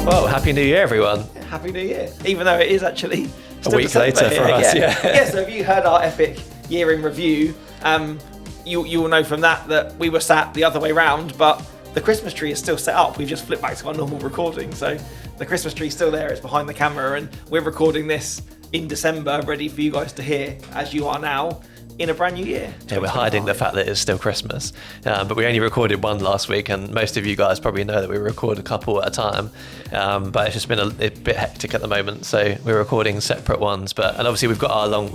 Well, Happy New Year, everyone. Happy New Year. Even though it is actually A week later for us, yeah. Yeah, so if you heard our epic year in review, you will know from that we were sat the other way round, but the Christmas tree is still set up. We've just flipped back to our normal recording. So the Christmas tree is still there. It's behind the camera, and we're recording this in December, ready for you guys to hear, as you are now, in a brand new year. Yeah, we're hiding the fact that it's still Christmas, but we only recorded one last week, and most of you guys probably know that we record a couple at a time, but it's just been a bit hectic at the moment, so we're recording separate ones. And obviously we've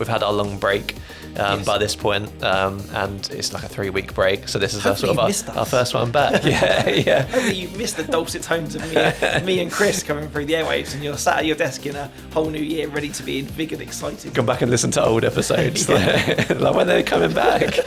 had our long break by this point, and it's like a 3-week break, so this is our first one back. yeah. Hopefully you've missed the dulcet tones of me and Chris coming through the airwaves, and you're sat at your desk in a whole new year, ready to be big and excited. Come back and listen to old episodes. Like when they're coming back.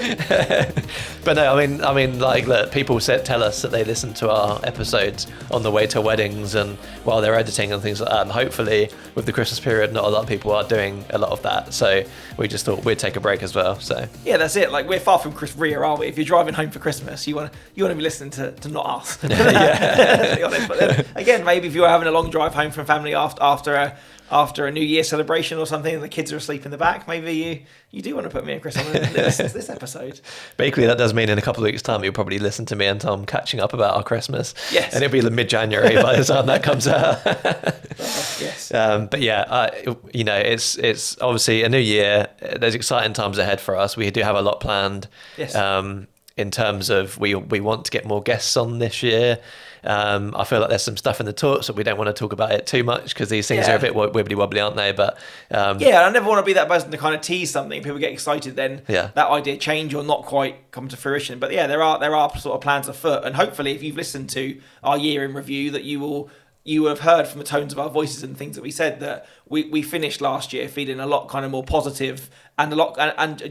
But no, I mean, like, look, people tell us that they listen to our episodes on the way to weddings and while they're editing and things like that. And hopefully, with the Christmas period, not a lot of people are doing a lot of that. So we just thought we'd take a break as well. So yeah, that's it. Like, we're far from Chris Rea, are we? If you're driving home for Christmas, you want to be listening to not us. To be honest. But then, again, maybe if you're having a long drive home from family after a New Year celebration or something, and the kids are asleep in the back, maybe you do want to put me and Chris on and listen to this episode. But equally, that does mean in a couple of weeks' time, you'll probably listen to me and Tom catching up about our Christmas. Yes. And it'll be mid-January by the time that comes out. Yes. But yeah, it's obviously a new year. There's exciting times ahead for us. We do have a lot planned. Yes. In terms of we want to get more guests on this year. I feel like there's some stuff in the talks, but we don't want to talk about it too much because these things are a bit wibbly wobbly, aren't they? But I never want to be that person to kind of tease something. People get excited, then that idea change or not quite come to fruition. But yeah, there are sort of plans afoot, and hopefully, if you've listened to our year in review, that you will have heard from the tones of our voices and things that we said that we finished last year feeling a lot kind of more positive and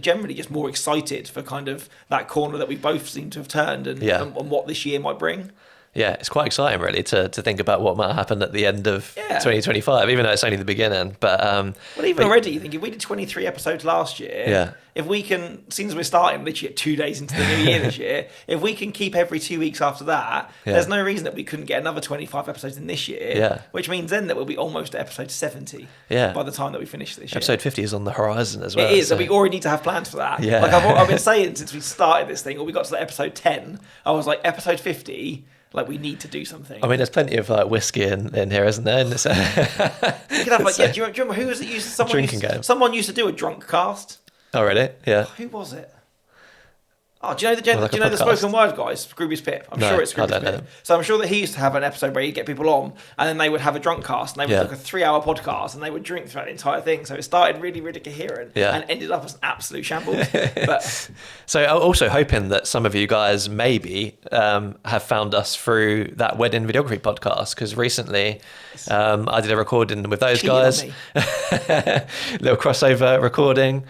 generally just more excited for kind of that corner that we both seem to have turned and what this year might bring. Yeah, it's quite exciting really to think about what might happen at the end of 2025, even though it's only the beginning. But already, you think if we did 23 episodes last year, if we can, since we're starting literally at 2 days into the new year this year, if we can keep every 2 weeks after that, there's no reason that we couldn't get another 25 episodes in this year, which means then that we'll be almost at episode 70 by the time that we finish this year. Episode 50 is on the horizon as well. It is, so we already need to have plans for that. Yeah. Like I've been saying since we started this thing, or we got to episode 10, I was like, episode 50... like, we need to do something. I mean, there's plenty of whiskey in here, isn't there? You could have do you remember who was it? Someone used to do a drunk cast. Oh, really? Yeah. Who was it? Oh, do you know the spoken word guy, Scroobius Pip? I'm sure it's Scroobius Pip. So I'm sure that he used to have an episode where he'd get people on, and then they would have a drunk cast, and they would like a 3-hour podcast, and they would drink throughout the entire thing. So it started really, really coherent, and ended up as an absolute shambles. But so also hoping that some of you guys maybe have found us through that wedding videography podcast, because recently I did a recording with those guys, little crossover recording.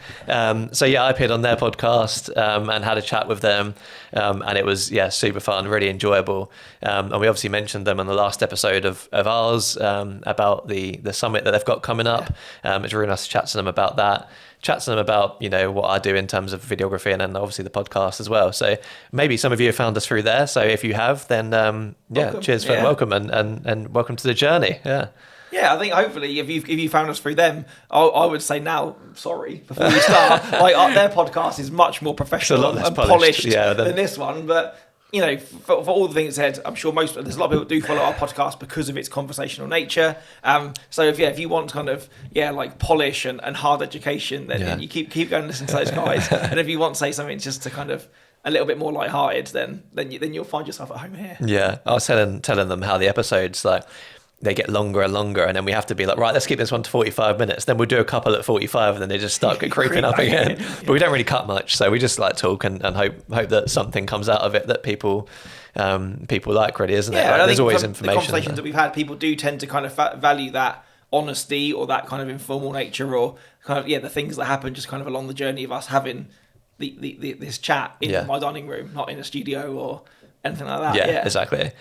So yeah, I appeared on their podcast and had a chat with them, and it was super fun, really enjoyable, and we obviously mentioned them on the last episode of ours about the summit that they've got coming up. It's really nice to chat to them about that, chat to them about what I do in terms of videography, and then obviously the podcast as well. So maybe some of you have found us through there, so if you have, then welcome. Cheers for welcome and welcome to the journey. Yeah, I think hopefully if you found us through them, I would say now, sorry, before we start, their podcast is much more professional and polished than this one. But, for all the things said, I'm sure there's a lot of people that do follow our podcast because of its conversational nature. So if you want kind of, like polish and hard education, then you keep going and listen to those guys. And if you want to say something just to kind of a little bit more lighthearted, then you'll find yourself at home here. Yeah, I was telling them how the episodes, like, they get longer and longer, and then we have to be like, right, let's keep this one to 45 minutes. Then we'll do a couple at 45, and then they just start creeping up again. But we don't really cut much, so we just like talk and hope that something comes out of it that people like, really, isn't it? Like, there's always information. The conversations that we've had, people do tend to kind of value that honesty or that kind of informal nature, or kind of the things that happen just kind of along the journey of us having this chat in my dining room, not in a studio or anything like that. Yeah, exactly.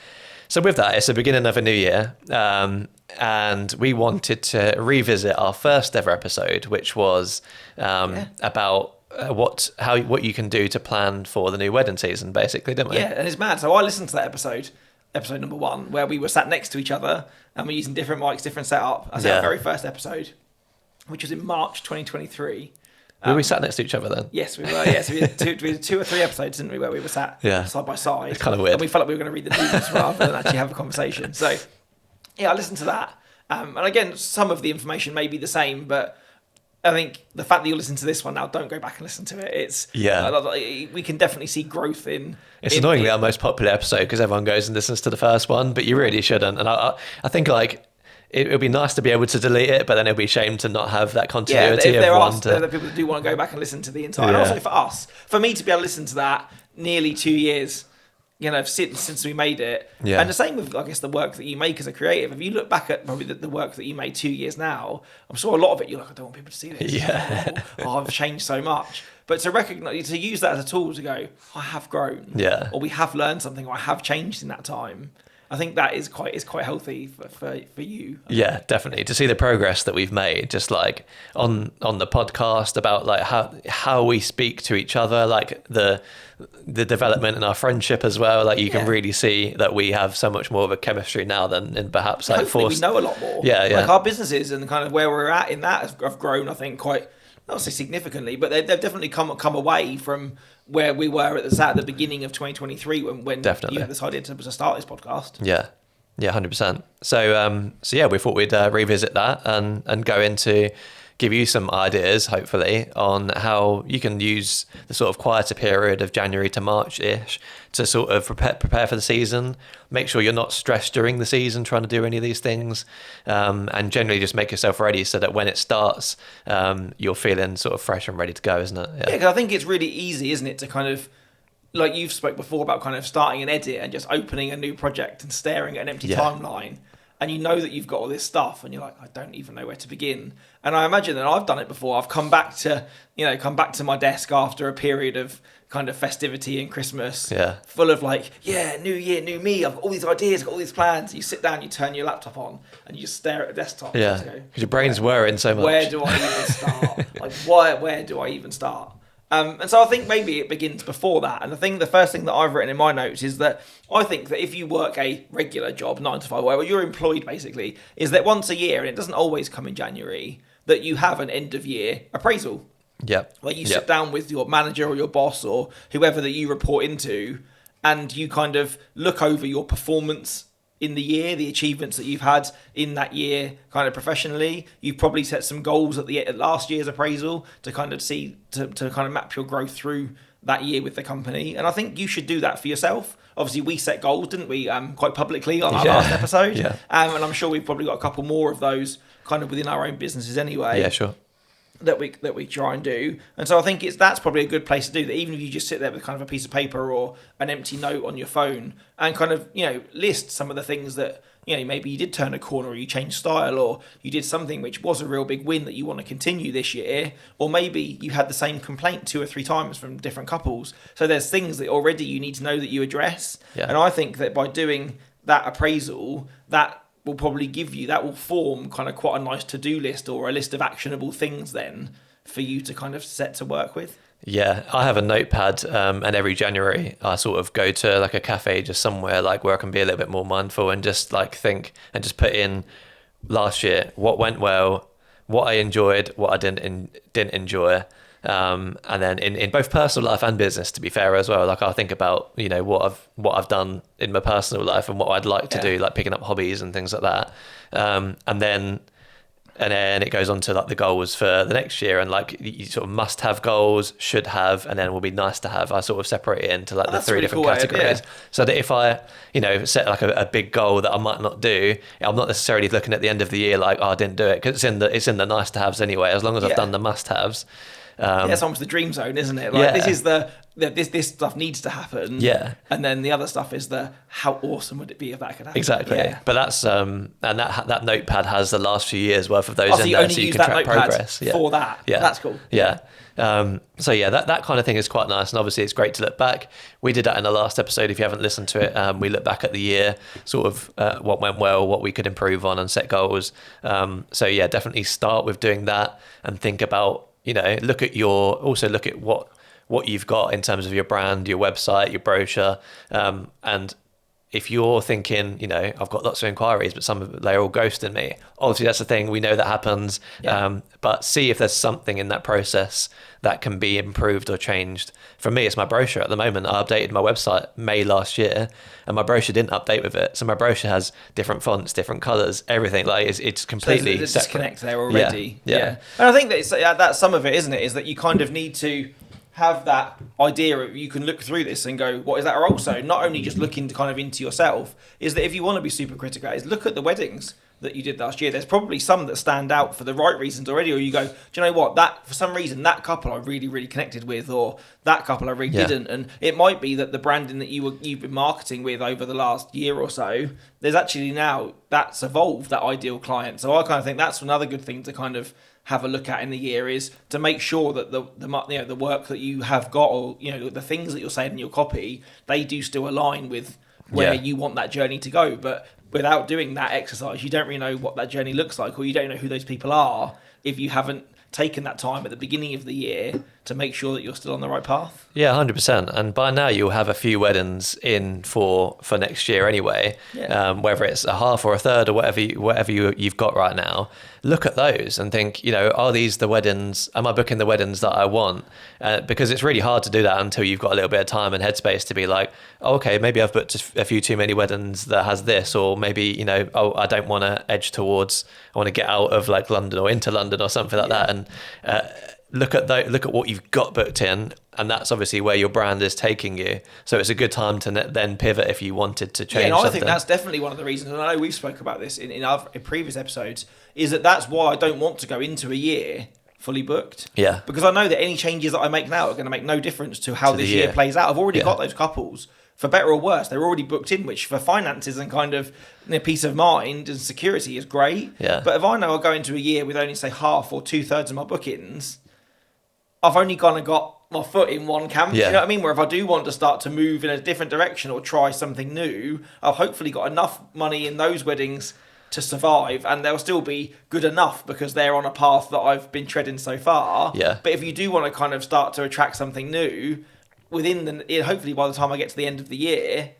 So with that, it's the beginning of a new year, and we wanted to revisit our first ever episode, which was about what you can do to plan for the new wedding season, basically, didn't we? Yeah, and it's mad. So I listened to that episode episode number 1, where we were sat next to each other and we're using different mics, different setup. That's our very first episode, which was in March 2023. Were we sat next to each other then? Yes, we were. Yeah, so we had 2 or 3 episodes, didn't we, where we were sat side by side. It's kind of weird. And we felt like we were going to read the news rather than actually have a conversation. So, yeah, I listened to that. And again, some of the information may be the same, but I think the fact that you listen to this one now, don't go back and listen to it. We can definitely see growth in. It's annoyingly our most popular episode because everyone goes and listens to the first one, but you really shouldn't. And I think like it would be nice to be able to delete it, but then it'd be a shame to not have that continuity. Yeah, there are people that do want to go back and listen to the entire. And also for us, for me to be able to listen to that nearly 2 years. Since we made it. Yeah. And the same with, I guess, the work that you make as a creative. If you look back at probably the work that you made 2 years now, I'm sure a lot of it, you're like, I don't want people to see this. Yeah. I've changed so much. But to recognize, to use that as a tool to go, I have grown. Yeah. Or we have learned something, or I have changed in that time. I think that is quite healthy for you. Yeah, definitely. To see the progress that we've made, just like on the podcast about like how we speak to each other, like the development in our friendship as well. Like you can really see that we have so much more of a chemistry now than in perhaps like hopefully we know a lot more. Yeah. Like our businesses and kind of where we're at in that have grown, I think, quite, not say significantly, but they've definitely come away from where we were at the beginning of 2023 when you had this idea to start this podcast. Yeah, 100%. So yeah, we thought we'd revisit that and go into give you some ideas, hopefully, on how you can use the sort of quieter period of January to March-ish to sort of prepare for the season, make sure you're not stressed during the season trying to do any of these things, and generally just make yourself ready so that when it starts, you're feeling sort of fresh and ready to go, isn't it? Yeah, because I think it's really easy, isn't it, to kind of, like you've spoke before about kind of starting an edit and just opening a new project and staring at an empty timeline. And you know that you've got all this stuff and you're like, I don't even know where to begin. And I imagine that I've done it before. I've come back to my desk after a period of kind of festivity and Christmas, full of like, new year, new me. I've got all these ideas, got all these plans. You sit down, you turn your laptop on and you just stare at the desktop. Yeah, because your brain's whirring so much. Where do I even start? Where do I even start? And so I think maybe it begins before that. And I think the first thing that I've written in my notes is that I think that if you work a regular job, 9 to 5, where you're employed basically, is that once a year, and it doesn't always come in January, that you have an end of year appraisal. Yeah. Where you sit down with your manager or your boss or whoever that you report into, and you kind of look over your performance in the year, the achievements that you've had in that year kind of professionally. You've probably set some goals at last year's appraisal to kind of see, to kind of map your growth through that year with the company. And I think you should do that for yourself. Obviously, we set goals, didn't we, quite publicly on our last episode. Yeah. And I'm sure we've probably got a couple more of those kind of within our own businesses anyway. Yeah, sure. That we try and do. And so I think that's probably a good place to do that, even if you just sit there with kind of a piece of paper or an empty note on your phone and kind of, list some of the things that, maybe you did turn a corner or you changed style or you did something which was a real big win that you want to continue this year, or maybe you had the same complaint 2 or 3 times from different couples. So there's things that already you need to know that you address. Yeah. And I think that by doing that appraisal, that will probably that will form kind of quite a nice to-do list or a list of actionable things then for you to kind of set to work with. Yeah, I have a notepad, and every January I sort of go to like a cafe just somewhere like where I can be a little bit more mindful and just like think and just put in last year, what went well, what I enjoyed, what I didn't enjoy. And then in both personal life and business, to be fair as well, like I think about, what I've done in my personal life and what I'd like to do, like picking up hobbies and things like that. And then it goes on to like the goals for the next year, and like you sort of must have goals, should have, and then will be nice to have. I sort of separate it into like the 3 different categories. So that if I, set like a big goal that I might not do, I'm not necessarily looking at the end of the year like, I didn't do it, because it's in the nice to haves anyway, as long as I've done the must haves. It's almost the dream zone, isn't it? Like this is this stuff needs to happen. Yeah. And then the other stuff is how awesome would it be if that could happen? Exactly. Yeah. But that's and that notepad has the last few years worth of those in there, so you can track progress. For that. Yeah. That's cool. Yeah. So yeah, that kind of thing is quite nice, and obviously it's great to look back. We did that in the last episode. If you haven't listened to it, we look back at the year, sort of what went well, what we could improve on, and set goals. So yeah, definitely start with doing that and think about, look at what you've got in terms of your brand, your website, your brochure, and if you're thinking, I've got lots of inquiries, but they're all ghosting me. Obviously, that's the thing. We know that happens. Yeah. But see if there's something in that process that can be improved or changed. For me, it's my brochure at the moment. I updated my website May last year, and my brochure didn't update with it. So my brochure has different fonts, different colours, everything. Like it's completely there's a disconnect there already. Yeah. And I think that's some of it, isn't it? Is that you kind of need to have that idea of, you can look through this and go, what is that? Or also, not only just looking to kind of into yourself, is that if you want to be super critical, is look at the weddings that you did last year. There's probably some that stand out for the right reasons already, or you go, do you know what, that for some reason that couple I really, really connected with, or that couple I really didn't. And it might be that the branding that you've been marketing with over the last year or so, there's actually now that's evolved, that ideal client. So I kind of think that's another good thing to kind of have a look at in the year, is to make sure that the work that you have got, or the things that you're saying in your copy, they do still align with where you want that journey to go. But without doing that exercise, you don't really know what that journey looks like, or you don't know who those people are if you haven't taken that time at the beginning of the year to make sure that you're still on the right path. Yeah, 100%. And by now you'll have a few weddings in for next year anyway. Yeah. Whether it's a half or a third or whatever you've got right now, look at those and think, are these the weddings? Am I booking the weddings that I want? Because it's really hard to do that until you've got a little bit of time and headspace to be like, oh, okay, maybe I've booked a few too many weddings that has this, or maybe, I don't want to edge towards, I want to get out of like London or into London or something like that. And look at what you've got booked in, and that's obviously where your brand is taking you. So it's a good time to then pivot if you wanted to change. I think that's definitely one of the reasons, and I know we've spoke about this in previous episodes, is that's why I don't want to go into a year fully booked. Yeah. Because I know that any changes that I make now are going to make no difference to how this year plays out. I've already got those couples, for better or worse, they're already booked in, which for finances and kind of peace of mind and security is great. Yeah. But if I know I'll go into a year with only, say, half or 2/3 of my bookings, I've only kind of got my foot in one camp. Yeah. You know what I mean? Where if I do want to start to move in a different direction or try something new, I've hopefully got enough money in those weddings to survive, and they'll still be good enough because they're on a path that I've been treading so far. Yeah. But if you do want to kind of start to attract something new, hopefully by the time I get to the end of the year,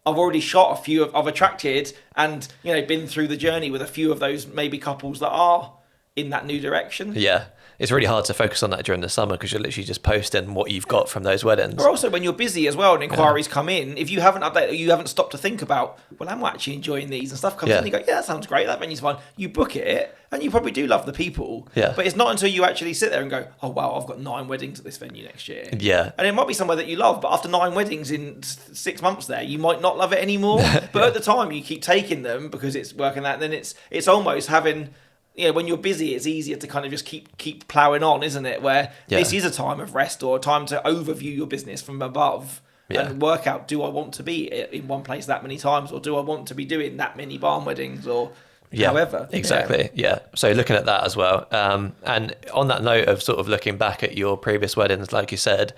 I've already shot a few, I've attracted and been through the journey with a few of those maybe couples that are in that new direction. Yeah. It's really hard to focus on that during the summer because you're literally just posting what you've got from those weddings. Or also when you're busy as well and inquiries come in, if you haven't updated, you haven't stopped to think about, well, am I actually enjoying these, and stuff comes in and you go, yeah, that sounds great, that venue's fine. You book it and you probably do love the people. Yeah. But it's not until you actually sit there and go, oh wow, I've got 9 weddings at this venue next year. Yeah. And it might be somewhere that you love, but after 9 weddings in 6 months there, you might not love it anymore. But at the time you keep taking them because it's working out, and then it's almost having... when you're busy, it's easier to kind of just keep ploughing on, isn't it? Where this is a time of rest or a time to overview your business from above and work out, do I want to be in one place that many times, or do I want to be doing that many barn weddings, or however? Exactly, So looking at that as well. And on that note of sort of looking back at your previous weddings, like you said,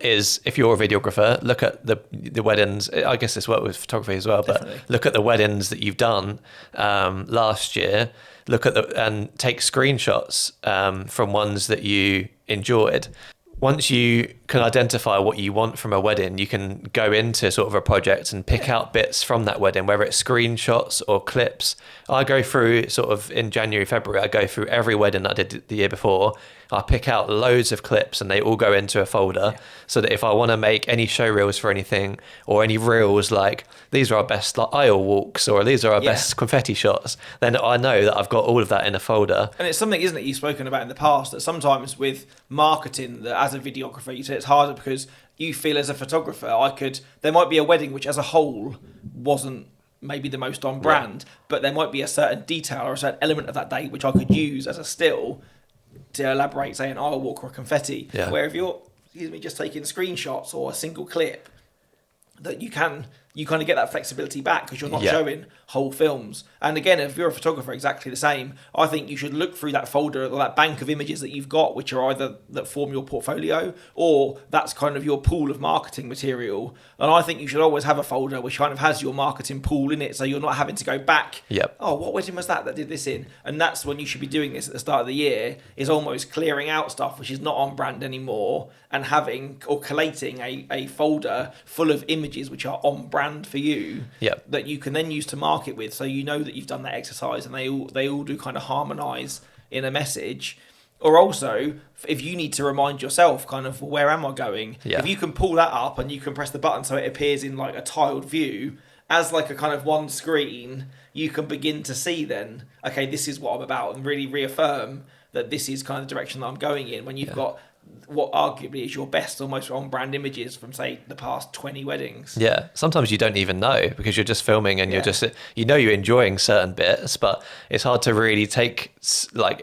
is if you're a videographer, look at the weddings. I guess this works with photography as well, Definitely. But look at the weddings that you've done last year. Look at and take screenshots from ones that you enjoyed. Once you can identify what you want from a wedding, you can go into sort of a project and pick out bits from that wedding, whether it's screenshots or clips. I go through sort of in January, February, I go through every wedding that I did the year before. I pick out loads of clips and they all go into a folder so that if I want to make any show reels for anything or any reels like these are our best aisle walks or these are our best confetti shots, then I know that I've got all of that in a folder. And it's something, isn't it, you've spoken about in the past, that sometimes with marketing, that as a videographer, you say it's harder because you feel as a photographer, there might be a wedding which as a whole wasn't maybe the most on brand, but there might be a certain detail or a certain element of that day which I could use as a still to elaborate, say, an aisle walk or a confetti. Yeah. Where if you're, just taking screenshots or a single clip, that you kind of get that flexibility back because you're not showing whole films. And again, if you're a photographer, exactly the same. I think you should look through that folder or that bank of images that you've got, which are either that form your portfolio or that's kind of your pool of marketing material. And I think you should always have a folder which kind of has your marketing pool in it, so you're not having to go back. Yep. Oh, what wedding was that did this in? And that's when you should be doing this at the start of the year, is almost clearing out stuff which is not on brand anymore and having or collating a folder full of images which are on brand brand for you that you can then use to market with, so you know that you've done that exercise and they all do kind of harmonise in a message. Or also, if you need to remind yourself kind of, where am I going? If you can pull that up and you can press the button so it appears in like a tiled view as like a kind of one screen, you can begin to see then, okay, this is what I'm about, and really reaffirm that this is kind of the direction that I'm going in, when you've got what arguably is your best almost on-brand images from, say, the past 20 weddings. Yeah, sometimes you don't even know because you're just filming and you're just, you're enjoying certain bits, but it's hard to really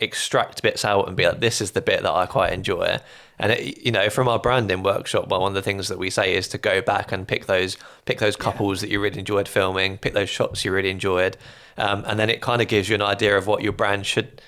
extract bits out and be like, this is the bit that I quite enjoy. And from our branding workshop, one of the things that we say is to go back and pick those couples that you really enjoyed filming, pick those shots you really enjoyed, and then it kind of gives you an idea of what your brand should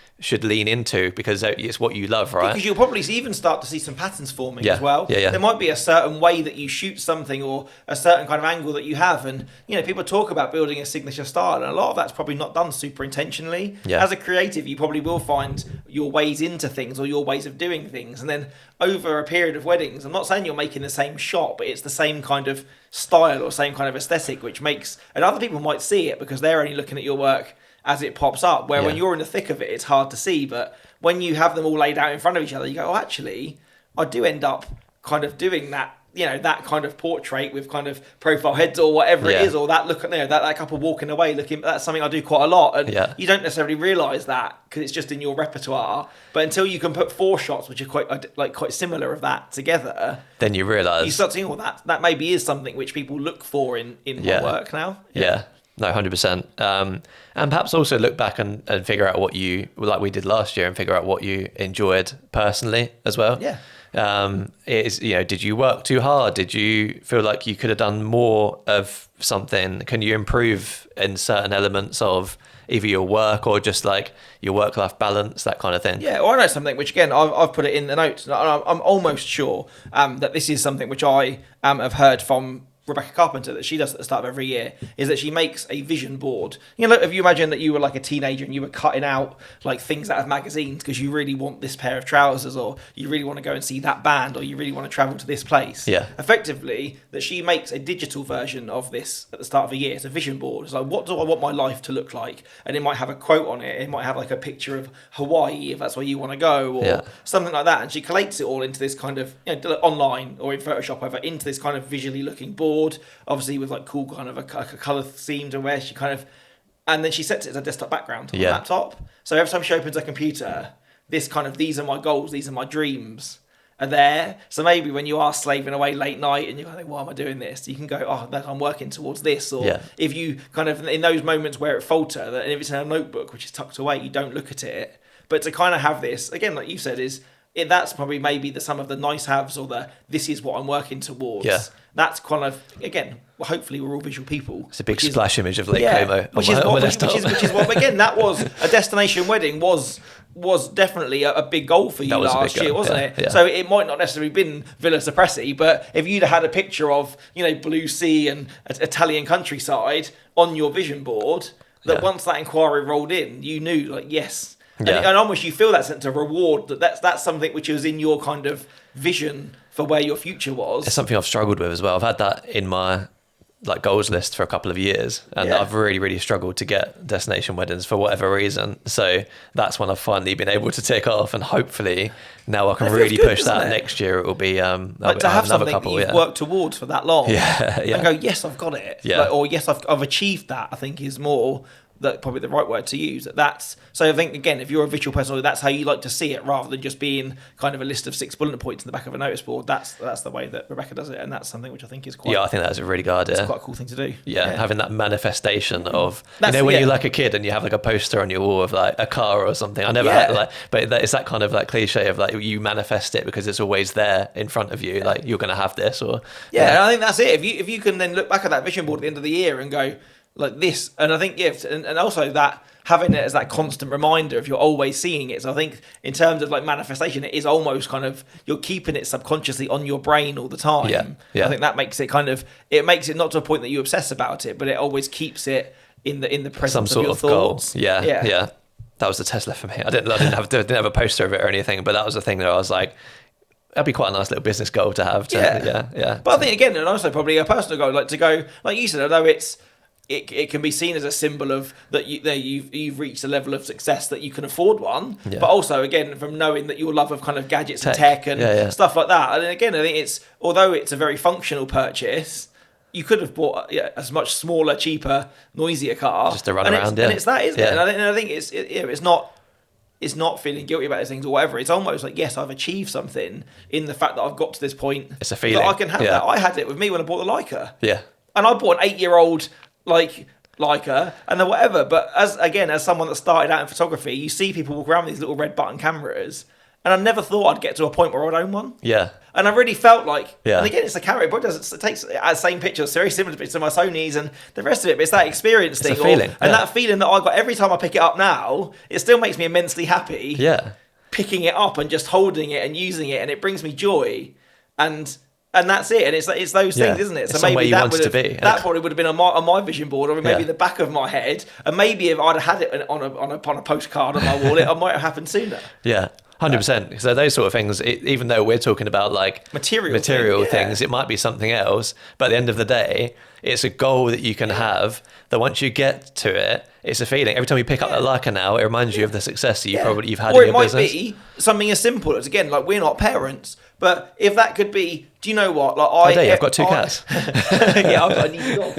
lean into, because it's what you love, right? Because you'll probably even start to see some patterns forming as well. Yeah. There might be a certain way that you shoot something, or a certain kind of angle that you have, and people talk about building a signature style, and a lot of that's probably not done super intentionally. As a creative, you probably will find your ways into things, or your ways of doing things, and then over a period of weddings, I'm not saying you're making the same shot, but it's the same kind of style or same kind of aesthetic, which makes, and other people might see it because they're only looking at your work as it pops up, where when you're in the thick of it, it's hard to see. But when you have them all laid out in front of each other, you go, oh, actually, I do end up kind of doing that, that kind of portrait with kind of profile heads or whatever it is, or that look at that couple walking away looking. That's something I do quite a lot, and you don't necessarily realise that because it's just in your repertoire. But until you can put 4 shots which are quite similar of that together, then you realise, you start seeing, that maybe is something which people look for in my work now. No, 100%. And perhaps also look back and figure out what you, like we did last year, and figure out what you enjoyed personally as well. Did you work too hard? Did you feel like you could have done more of something? Can you improve in certain elements of either your work or just like your work-life balance, that kind of thing? Yeah, or I know something which, again, I've put it in the notes. I'm almost sure that this is something which I have heard from Rebecca Carpenter, that she does at the start of every year, is that she makes a vision board. If you imagine that you were like a teenager and you were cutting out like things out of magazines because you really want this pair of trousers, or you really want to go and see that band, or you really want to travel to this place. Effectively, that she makes a digital version of this at the start of the year. It's a vision board. It's like, what do I want my life to look like? And it might have a quote on it. It might have like a picture of Hawaii, if that's where you want to go, or something like that. And she collates it all into this kind of, online or in Photoshop, whatever, into this kind of visually looking board. Obviously with like cool kind of a colour theme to where she kind of, and then she sets it as a desktop background on the laptop. So every time she opens a computer, these are my goals, these are my dreams are there. So maybe when you are slaving away late night and you're like, why am I doing this? You can go, I'm working towards this. Or if you kind of, in those moments where it falter, and if it's in a notebook which is tucked away, you don't look at it. But to kind of have this, again, like you said, that's probably maybe some of the nice haves, or this is what I'm working towards. That's kind of, again, hopefully we're all visual people. It's a big splash image of Lake Como. Which is what, again, that was a destination wedding was definitely a big goal for you last year, wasn't it? Yeah. So it might not necessarily been Villa Cipressi, but if you'd had a picture of, blue sea and Italian countryside on your vision board, that once that inquiry rolled in, you knew, like, yes. And almost you feel that sense of reward, that's something which was in your kind of vision for where your future was. It's something I've struggled with as well. I've had that in my goals list for a couple of years, and I've really, really struggled to get destination weddings for whatever reason. So that's when I've finally been able to tick off, and hopefully now I can really push that. Next year it will be to have something you've worked towards for that long, and go, yes, I've got it, or yes, I've achieved that. I think is more that probably the right word to use. So I think, again, if you're a visual person, that's how you like to see it, rather than just being kind of a list of 6 bullet points in the back of a notice board. That's the way that Rebecca does it, and that's something which I think is quite. I think that's a really good idea. It's quite a cool thing to do. Having that manifestation of when you're like a kid and you have like a poster on your wall of like a car or something. I never had but it's that kind of like cliche of like you manifest it because it's always there in front of you. Like you're going to have this, or and I think that's it. If you can then look back at that vision board at the end of the year and go, like this, and I think and also that having it as that constant reminder if you're always seeing it. So I think in terms of like manifestation, it is almost kind of you're keeping it subconsciously on your brain all the time. I think that makes it it makes it not to a point that you obsess about it, but it always keeps it in the presence of your thoughts. Goal. Yeah. That was the Tesla for me. I didn't have a poster of it or anything, but that was the thing that I was like, that'd be quite a nice little business goal to have. Yeah. But I think again, and also probably a personal goal, like to go, like you said, although it can be seen as a symbol of that you've reached a level of success that you can afford one. Yeah. But also again, from knowing that your love of kind of gadgets and tech and stuff like that. And again, I think although it's a very functional purchase, you could have bought a much smaller, cheaper, noisier car just to run around. And it's that, isn't it? And I think it's not feeling guilty about these things or whatever. It's almost like, yes, I've achieved something in the fact that I've got to this point. It's a feeling that I can have that. I had it with me when I bought the Leica. Yeah. And I bought an 8-year-old Leica and then whatever. But as someone that started out in photography, you see people walk around with these little red button cameras. And I never thought I'd get to a point where I'd own one. Yeah. And I really felt like, and again, it's the camera, it takes the same pictures, very similar to my Sonys and the rest of it, but it's that experience thing. It's a feeling. And that feeling that I got every time I pick it up now, it still makes me immensely happy. Yeah. Picking it up and just holding it and using it, and it brings me joy. And that's it. And it's those things, isn't it? So maybe that probably would have been on my vision board, or maybe the back of my head. And maybe if I'd had it on a postcard on my wall, it might have happened sooner. Yeah. 100%. So those sort of things, even though we're talking about like material things, it might be something else. But at the end of the day, it's a goal that you can have that once you get to it, it's a feeling. Every time you pick up that Leica now, it reminds you of the success that you've had in your business. Or it might be something as simple as, again, like we're not parents, but if that could be, do you know what? Like I've got 2 cats. I've got a new dog.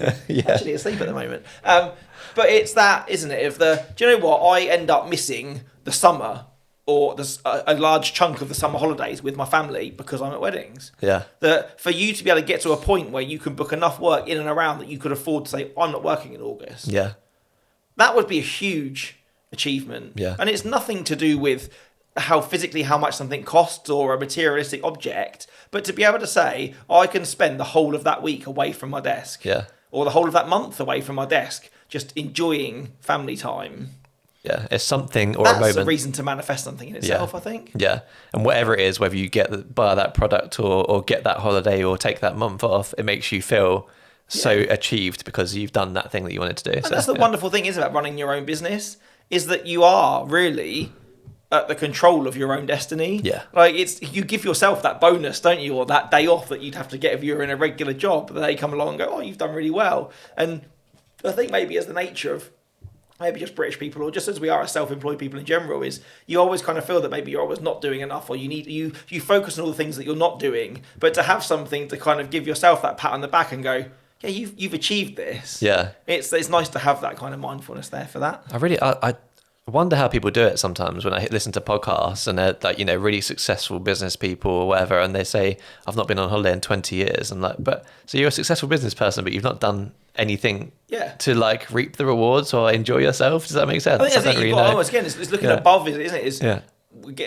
Actually asleep at the moment. But it's that, isn't it? Do you know what? I end up missing the summer or a large chunk of the summer holidays with my family because I'm at weddings. Yeah. That for you to be able to get to a point where you can book enough work in and around that you could afford to say, I'm not working in August. Yeah. That would be a huge achievement. Yeah. And it's nothing to do with how much something costs or a materialistic object, but to be able to say, I can spend the whole of that week away from my desk. Yeah. Or the whole of that month away from my desk, just enjoying family time. Yeah, it's something or that's a moment. That's a reason to manifest something in itself, I think. Yeah, and whatever it is, whether you buy that product or get that holiday or take that month off, it makes you feel so achieved because you've done that thing that you wanted to do. And that's the wonderful thing is about running your own business, is that you are really at the control of your own destiny. Yeah. Like you give yourself that bonus, don't you, or that day off that you'd have to get if you were in a regular job. They come along and go, oh, you've done really well. And I think maybe as the nature of maybe just British people, or just as we are as self-employed people in general, is you always kind of feel that maybe you're always not doing enough, or you focus on all the things that you're not doing, but to have something to kind of give yourself that pat on the back and go, yeah, you've achieved this. Yeah, it's nice to have that kind of mindfulness there for that. I wonder how people do it sometimes when I listen to podcasts and they're like, really successful business people or whatever, and they say, I've not been on holiday in 20 years. I'm like, but so you're a successful business person, but you've not done anything to like reap the rewards or enjoy yourself. Does that make sense? I think you've got almost, again, it's looking above, isn't it?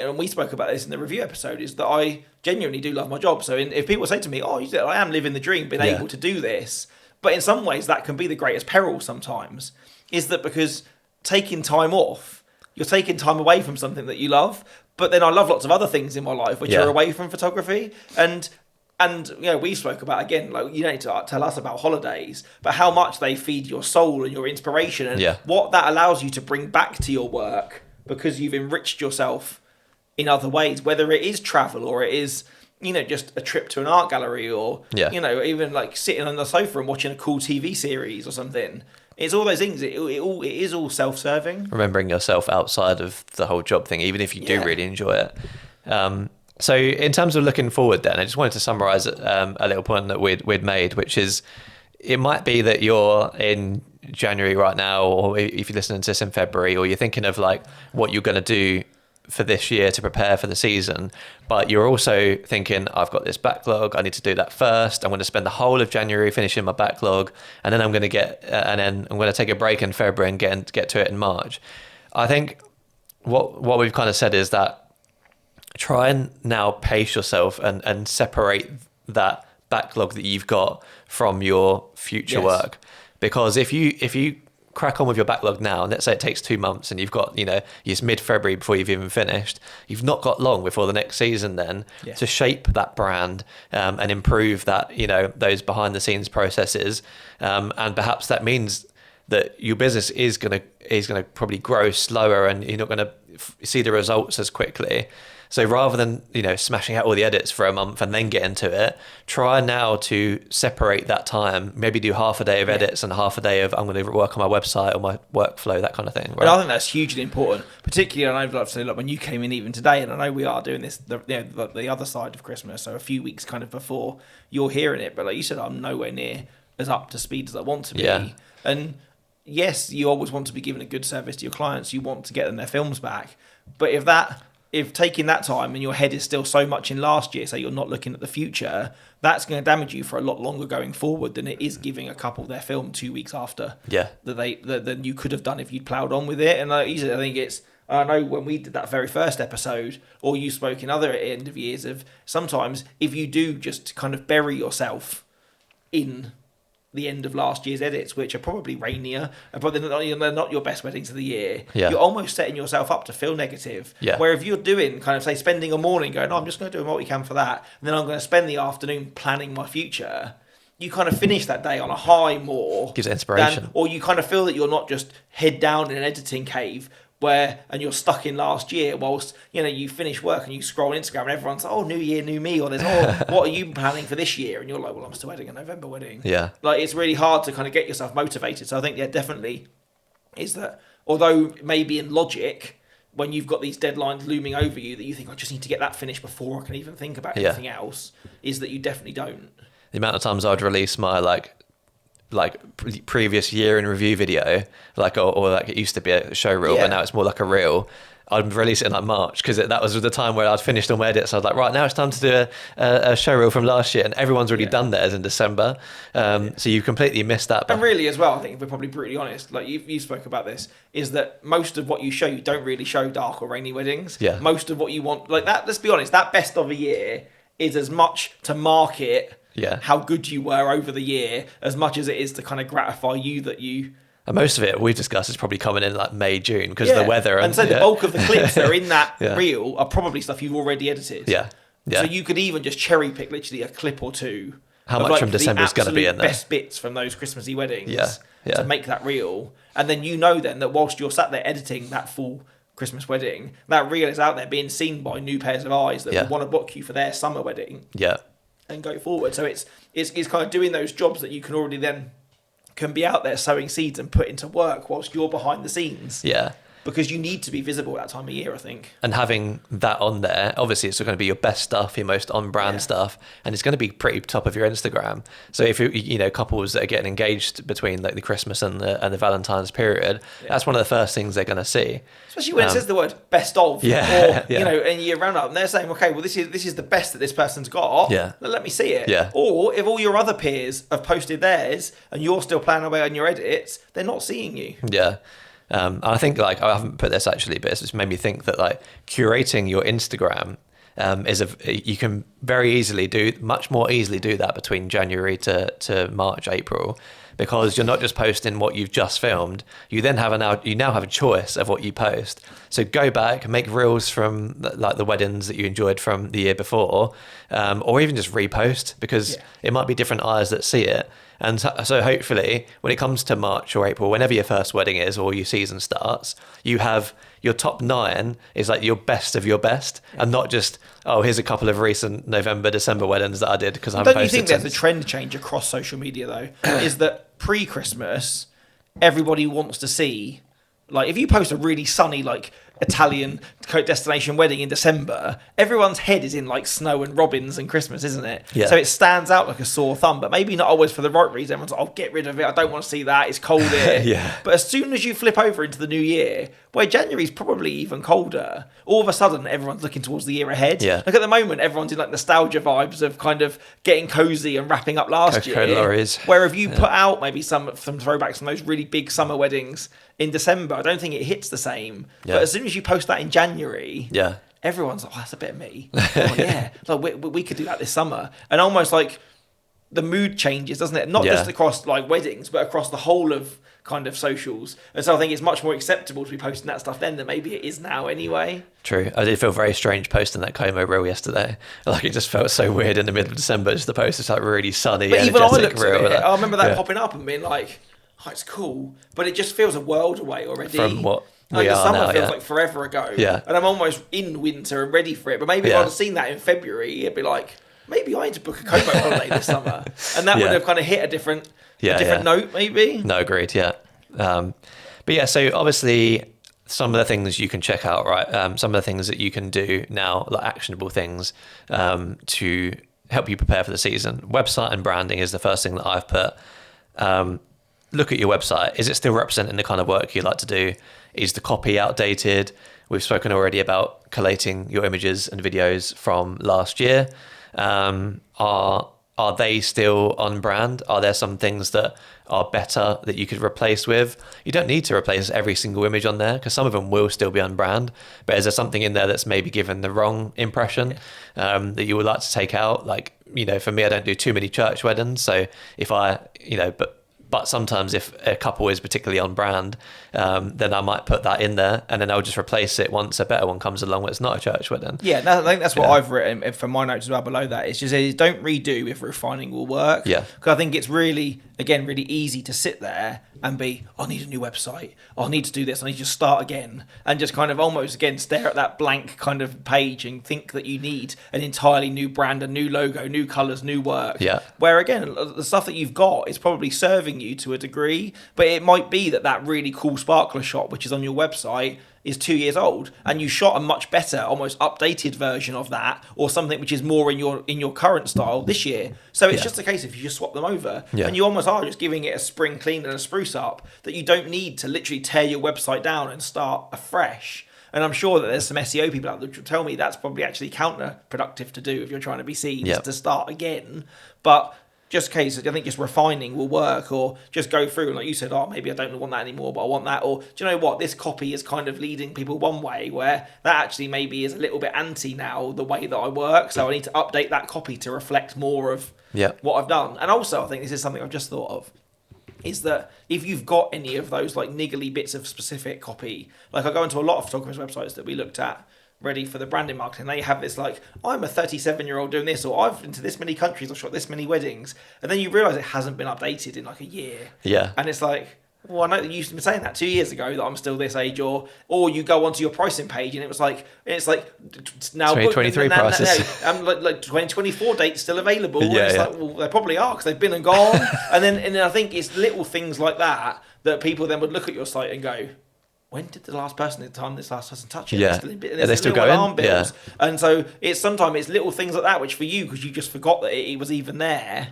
And we spoke about this in the review episode, is that I genuinely do love my job. So if people say to me, oh, I am living the dream, being able to do this, but in some ways that can be the greatest peril sometimes, is that because taking time off, you're taking time away from something that you love, but then I love lots of other things in my life which are away from photography. And we spoke about, again, like, you don't need to tell us about holidays, but how much they feed your soul and your inspiration and what that allows you to bring back to your work because you've enriched yourself in other ways, whether it is travel or it is, just a trip to an art gallery or, even like sitting on the sofa and watching a cool TV series or something. It's all those things. It is all self-serving. Remembering yourself outside of the whole job thing, even if you do really enjoy it. So in terms of looking forward then, I just wanted to summarise a little point that we'd made, which is it might be that you're in January right now, or if you're listening to this in February, or you're thinking of like what you're going to do for this year to prepare for the season, but you're also thinking, I've got this backlog, I need to do that first. I'm going to spend the whole of January finishing my backlog, and then I'm going to take a break in February and get to it in March. I think what we've kind of said is that try and now pace yourself and separate that backlog that you've got from your future work, because if you crack on with your backlog now, and let's say it takes 2 months and you've got, it's mid-February before you've even finished, you've not got long before the next season then to shape that brand and improve that, those behind the scenes processes. And perhaps that means that your business is gonna probably grow slower, and you're not gonna see the results as quickly. So rather than, smashing out all the edits for a month and then get into it, try now to separate that time. Maybe do half a day of edits and half a day of I'm going to work on my website or my workflow, that kind of thing. Right? And I think that's hugely important, particularly, and I'd like to say, like when you came in even today, and I know we are doing this the other side of Christmas, so a few weeks kind of before you're hearing it. But like you said, I'm nowhere near as up to speed as I want to be. Yeah. And yes, you always want to be giving a good service to your clients. You want to get them their films back. But if taking that time and your head is still so much in last year, so you're not looking at the future, that's going to damage you for a lot longer going forward than it is giving a couple their film 2 weeks after. Yeah. Than you could have done if you'd ploughed on with it. And like you said, I think I know when we did that very first episode, or you spoke in other end of years, of sometimes if you do just kind of bury yourself in the end of last year's edits, which are probably rainier, but they're not your best weddings of the year. Yeah. You're almost setting yourself up to feel negative. Yeah. Where if you're doing kind of, say, spending a morning going, I'm just going to do a multicam for that, and then I'm going to spend the afternoon planning my future, you kind of finish that day on a high more. Gives inspiration. Or you kind of feel that you're not just head down in an editing cave and you're stuck in last year whilst, you finish work and you scroll on Instagram and everyone's like, oh, new year, new me, or there's, what are you planning for this year? And you're like, well, I'm still wedding a November wedding. Yeah. Like, it's really hard to kind of get yourself motivated. So I think, definitely is that, although maybe in logic, when you've got these deadlines looming over you that you think, I just need to get that finished before I can even think about anything else, is that you definitely don't. The amount of times I'd release my previous year in review video, or like it used to be a show reel, but now it's more like a reel. I'd release it in like March because that was the time where I'd finished all my edits. I was like, right, now it's time to do a show reel from last year, and everyone's already done theirs in December. So you completely missed that. And really, as well, I think if we're probably brutally honest, like you spoke about this, is that most of what you show, you don't really show dark or rainy weddings. Yeah. Most of what you want, like that. Let's be honest, that best of a year is as much to market. Yeah. How good you were over the year, as much as it is to kind of gratify you that you. And most of it we've discussed is probably coming in like May, June because of the weather. And so the bulk of the clips that are in that reel are probably stuff you've already edited. Yeah. So you could even just cherry pick literally a clip or two. How much from December is going to be in there? Best bits from those Christmassy weddings. Yeah. To make that reel, and then then that whilst you're sat there editing that full Christmas wedding, that reel is out there being seen by new pairs of eyes that will want to book you for their summer wedding. Yeah. And go forward. So it's kind of doing those jobs that you can already then can be out there sowing seeds and put into work whilst you're behind the scenes. Yeah. Because you need to be visible at that time of year, I think. And having that on there, obviously it's going to be your best stuff, your most on-brand stuff, and it's going to be pretty top of your Instagram. So if couples that are getting engaged between like the Christmas and the Valentine's period, that's one of the first things they're going to see. Especially when it says the word best of, or and you round up and they're saying, okay, well this is the best that this person's got. Yeah. Let me see it. Yeah. Or if all your other peers have posted theirs and you're still planning away on your edits, they're not seeing you. Yeah. And I think I haven't put this actually, but it's just made me think that curating your Instagram you can much more easily do that between January to March, April, because you're not just posting what you've just filmed. You then now have a choice of what you post. So go back, make reels from the weddings that you enjoyed from the year before, or even just repost because it might be different eyes that see it. And so hopefully when it comes to March or April, whenever your first wedding is or your season starts, you have your top 9 is like your best of your best, and not just, here's a couple of recent November, December weddings that I did because I haven't posted. Don't you think there's a trend change across social media though? Is that pre-Christmas, everybody wants to see, if you post a really sunny, Italian destination wedding in December, everyone's head is in snow and robins and Christmas, isn't it? Yeah. So it stands out like a sore thumb, but maybe not always for the right reason. Everyone's like, I'll get rid of it. I don't want to see that. It's cold here. Yeah. But as soon as you flip over into the new year, where January's probably even colder, all of a sudden everyone's looking towards the year ahead. Yeah. At the moment, everyone's in nostalgia vibes of kind of getting cozy and wrapping up last year. Lorries. Where if you put out maybe some throwbacks from those really big summer weddings in December, I don't think it hits the same. Yeah. But as soon as you post that in January, everyone's like, that's a bit of me. We could do that this summer. And almost the mood changes, doesn't it? Not just across weddings, but across the whole of kind of socials. And so I think it's much more acceptable to be posting that stuff then than maybe it is now anyway. True. I did feel very strange posting that Como reel yesterday. It just felt so weird in the middle of December just to post this really sunny, but even I looked reel. at it, I remember that popping up and being like, oh, it's cool, but it just feels a world away already. From what like we the are summer now, feels like forever ago. Yeah. And I'm almost in winter and ready for it. But maybe if I'd have seen that in February, it'd be like, maybe I need to book a Como holiday this summer. And that would have kind of hit a different note, maybe. No, agreed, yeah. But yeah, so obviously some of the things you can check out, right? Some of the things that you can do now, like actionable things, to help you prepare for the season. Website and branding is the first thing that I've put. Look at your website. Is it still representing the kind of work you like to do? Is the copy outdated? We've spoken already about collating your images and videos from last year. Are they still on brand? Are there some things that are better that you could replace with? You don't need to replace every single image on there because some of them will still be on brand. But is there something in there that's maybe given the wrong impression that you would like to take out? Like, for me, I don't do too many church weddings. So if I, but sometimes if a couple is particularly on brand, then I might put that in there and then I'll just replace it once a better one comes along where it's not a church wedding. Yeah, I think that's what I've written for my notes as well below that. It's just don't redo if refining will work. Yeah. Because I think it's really easy to sit there and be, I need a new website. I need to do this. I need to start again. And just kind of almost, again, stare at that blank kind of page and think that you need an entirely new brand, a new logo, new colours, new work. Yeah. Where, again, the stuff that you've got is probably serving you to a degree, but it might be that really cool sparkler shot, which is on your website, is 2 years old, and you shot a much better, almost updated version of that, or something which is more in your current style this year. So it's just a case of you just swap them over, and you almost are just giving it a spring clean and a spruce up that you don't need to literally tear your website down and start afresh. And I'm sure that there's some SEO people out there who will tell me that's probably actually counterproductive to do if you're trying to be seen, is to start again. But just cases, I think just refining will work, or just go through and like you said, maybe I don't want that anymore, but I want that. Or do you know what? This copy is kind of leading people one way where that actually maybe is a little bit anti now the way that I work. So I need to update that copy to reflect more of what I've done. And also I think this is something I've just thought of, is that if you've got any of those like niggly bits of specific copy, like I go into a lot of photographers' websites that we looked at, ready for the branding marketing, they have this like, I'm a 37-year-old doing this, or I've been to this many countries, I've shot this many weddings, and then you realise it hasn't been updated in like a year. Yeah. And it's like, well, I know that you used to be saying that 2 years ago that I'm still this age, or you go onto your pricing page and it's like now 2023 prices. Like 2024 dates still available. Like, well, they probably are because they've been and gone. and then I think it's little things like that people then would look at your site and go, when did the last person touch it? Yeah. They're still going. Alarm bells. Yeah. And so sometimes it's little things like that, which for you, because you just forgot that it was even there,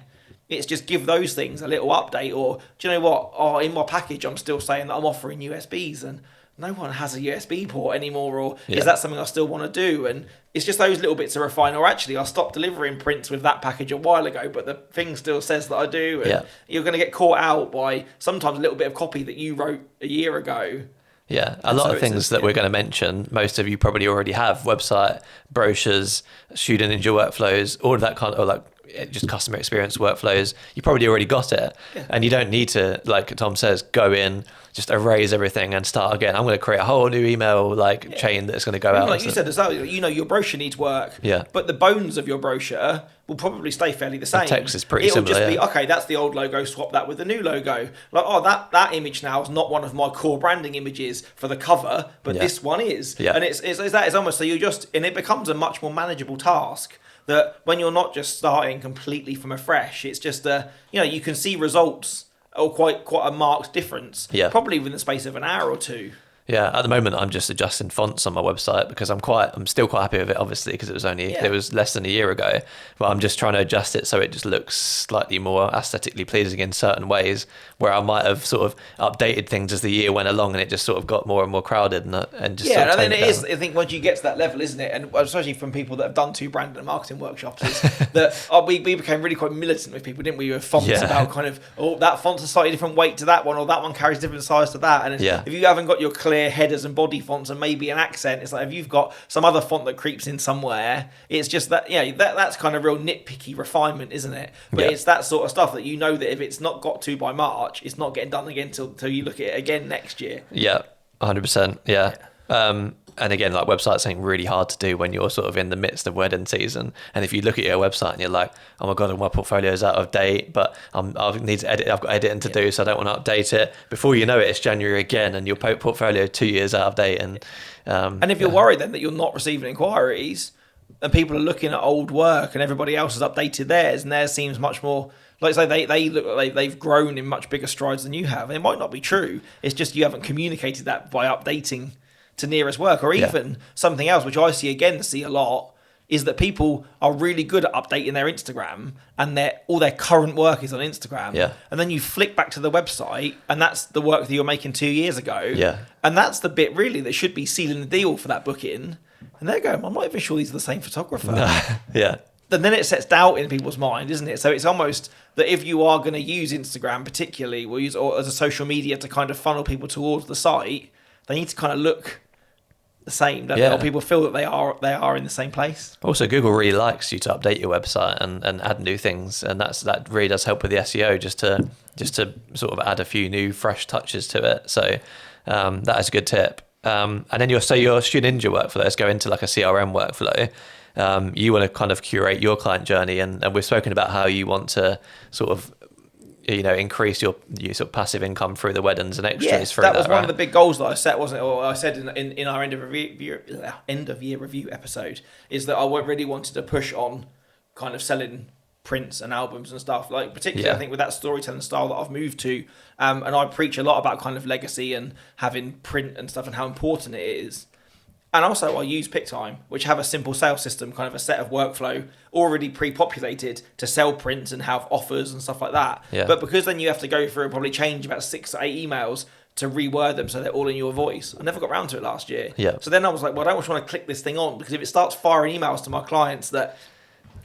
it's just give those things a little update. Or do you know what? In my package, I'm still saying that I'm offering USBs, and no one has a USB port anymore. Or is that something I still want to do? And it's just those little bits of refine. Or actually, I stopped delivering prints with that package a while ago, but the thing still says that I do. And you're going to get caught out by sometimes a little bit of copy that you wrote a year ago. Yeah, a lot of things that we're going to mention, most of you probably already have: website, brochures, Student Ninja workflows, all of that kind of, or like just customer experience workflows. You probably already got it, and you don't need to, like Tom says, go in, just erase everything and start again. I'm going to create a whole new email chain that's going to go out. Like you said, your brochure needs work, but the bones of your brochure will probably stay fairly the same. The text is pretty similar. It'll just be, okay, that's the old logo, swap that with the new logo. Like, that image now is not one of my core branding images for the cover, but this one is. Yeah. And it's almost, so and it becomes a much more manageable task, that when you're not just starting completely from afresh, it's just, you can see results or quite a marked difference, probably within the space of an hour or two. Yeah, at the moment I'm just adjusting fonts on my website because I'm still quite happy with it, obviously, because it was less than a year ago. But I'm just trying to adjust it so it just looks slightly more aesthetically pleasing in certain ways, where I might have sort of updated things as the year went along and it just sort of got more and more crowded and just and then it is. I think once you get to that level, isn't it? And especially from people that have done 2 branding and marketing workshops, is that we became really quite militant with people, didn't we? With fonts about kind of, that font's a slightly different weight to that one, or that one carries a different size to that. And if you haven't got your clear headers and body fonts and maybe an accent, it's like if you've got some other font that creeps in somewhere, it's just that that's kind of real nitpicky refinement, isn't it? But it's that sort of stuff that that if it's not got to by March, it's not getting done again till you look at it again next year. 100%. And again, like websites something really hard to do when you're sort of in the midst of wedding season. And if you look at your website and you're like, oh my God, my portfolio is out of date, but I need to edit, I've got editing to do, so I don't want to update it. Before you know it, it's January again and your portfolio 2 years out of date. And if you're worried then that you're not receiving inquiries and people are looking at old work and everybody else has updated theirs and theirs seems much more, like I say, they look like they've grown in much bigger strides than you have. And it might not be true. It's just you haven't communicated that by updating to nearest work, or even something else, which I see a lot, is that people are really good at updating their Instagram and all their current work is on Instagram. Yeah. And then you flick back to the website and that's the work that you were making 2 years ago. Yeah. And that's the bit really that should be sealing the deal for that booking. And they're going, I'm not even sure these are the same photographer. Yeah. And then it sets doubt in people's mind, isn't it? So it's almost that if you are going to use Instagram particularly, or as a social media to kind of funnel people towards the site, they need to kind of look the same, don't they? Or people feel that they are in the same place. Also, Google really likes you to update your website and add new things, and that really does help with the SEO just to sort of add a few new fresh touches to it. So that is a good tip. And then your Student Ninja workflow, let's go into like a CRM workflow. You want to kind of curate your client journey, and we've spoken about how you want to sort of increase your sort of passive income through the weddings and extras. Yeah, that was one of the big goals that I set, wasn't it? Or I said in our end of year review episode, is that I really wanted to push on kind of selling prints and albums and stuff. Like particularly, I think with that storytelling style that I've moved to, and I preach a lot about kind of legacy and having print and stuff and how important it is. And also I use PickTime, which have a simple sales system, kind of a set of workflow already pre-populated to sell prints and have offers and stuff like that. Yeah. But because then you have to go through and probably change about 6 to 8 emails to reword them so they're all in your voice. I never got around to it last year. Yeah. So then I was like, well, I don't just want to click this thing on, because if it starts firing emails to my clients that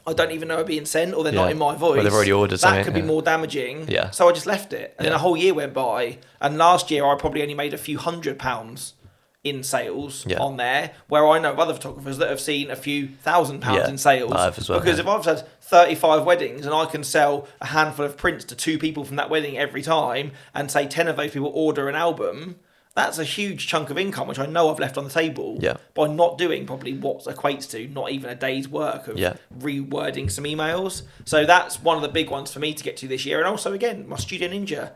I don't even know are being sent or they're not in my voice, well, they've already ordered that could be more damaging. Yeah. So I just left it. And then a whole year went by. And last year I probably only made a few £100 in sales on there, where I know of other photographers that have seen a few £1,000 in sales. Because if I've had 35 weddings and I can sell a handful of prints to 2 people from that wedding every time, and say 10 of those people order an album, that's a huge chunk of income which I know I've left on the table by not doing probably what equates to not even a day's work of rewording some emails. So that's one of the big ones for me to get to this year. And also, again, my Studio Ninja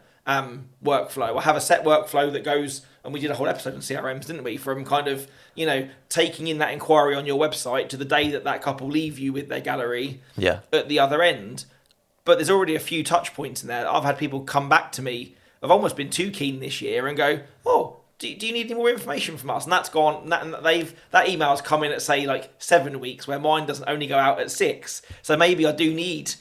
workflow. I have a set workflow that goes, and we did a whole episode on CRMs, didn't we? From kind of, taking in that inquiry on your website to the day that couple leave you with their gallery at the other end. But there's already a few touch points in there. I've had people come back to me. I've almost been too keen this year and go, oh, do you need any more information from us? And that's gone. That email's come in at say like 7 weeks, where mine doesn't only go out at 6. So maybe I do need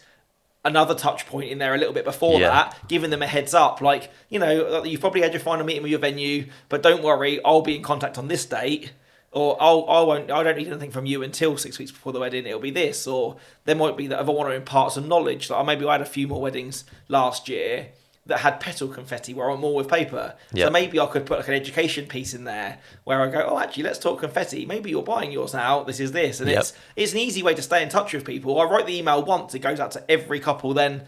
another touch point in there a little bit before that, giving them a heads up, like, you've probably had your final meeting with your venue, but don't worry, I'll be in contact on this date, or I don't need anything from you until 6 weeks before the wedding, it'll be this. Or there might be that if I want to impart some knowledge, like maybe I had a few more weddings last year that had petal confetti where I'm more with paper. So maybe I could put like an education piece in there where I go, oh, actually, let's talk confetti. Maybe you're buying yours now. This is this. And it's an easy way to stay in touch with people. I write the email once. It goes out to every couple then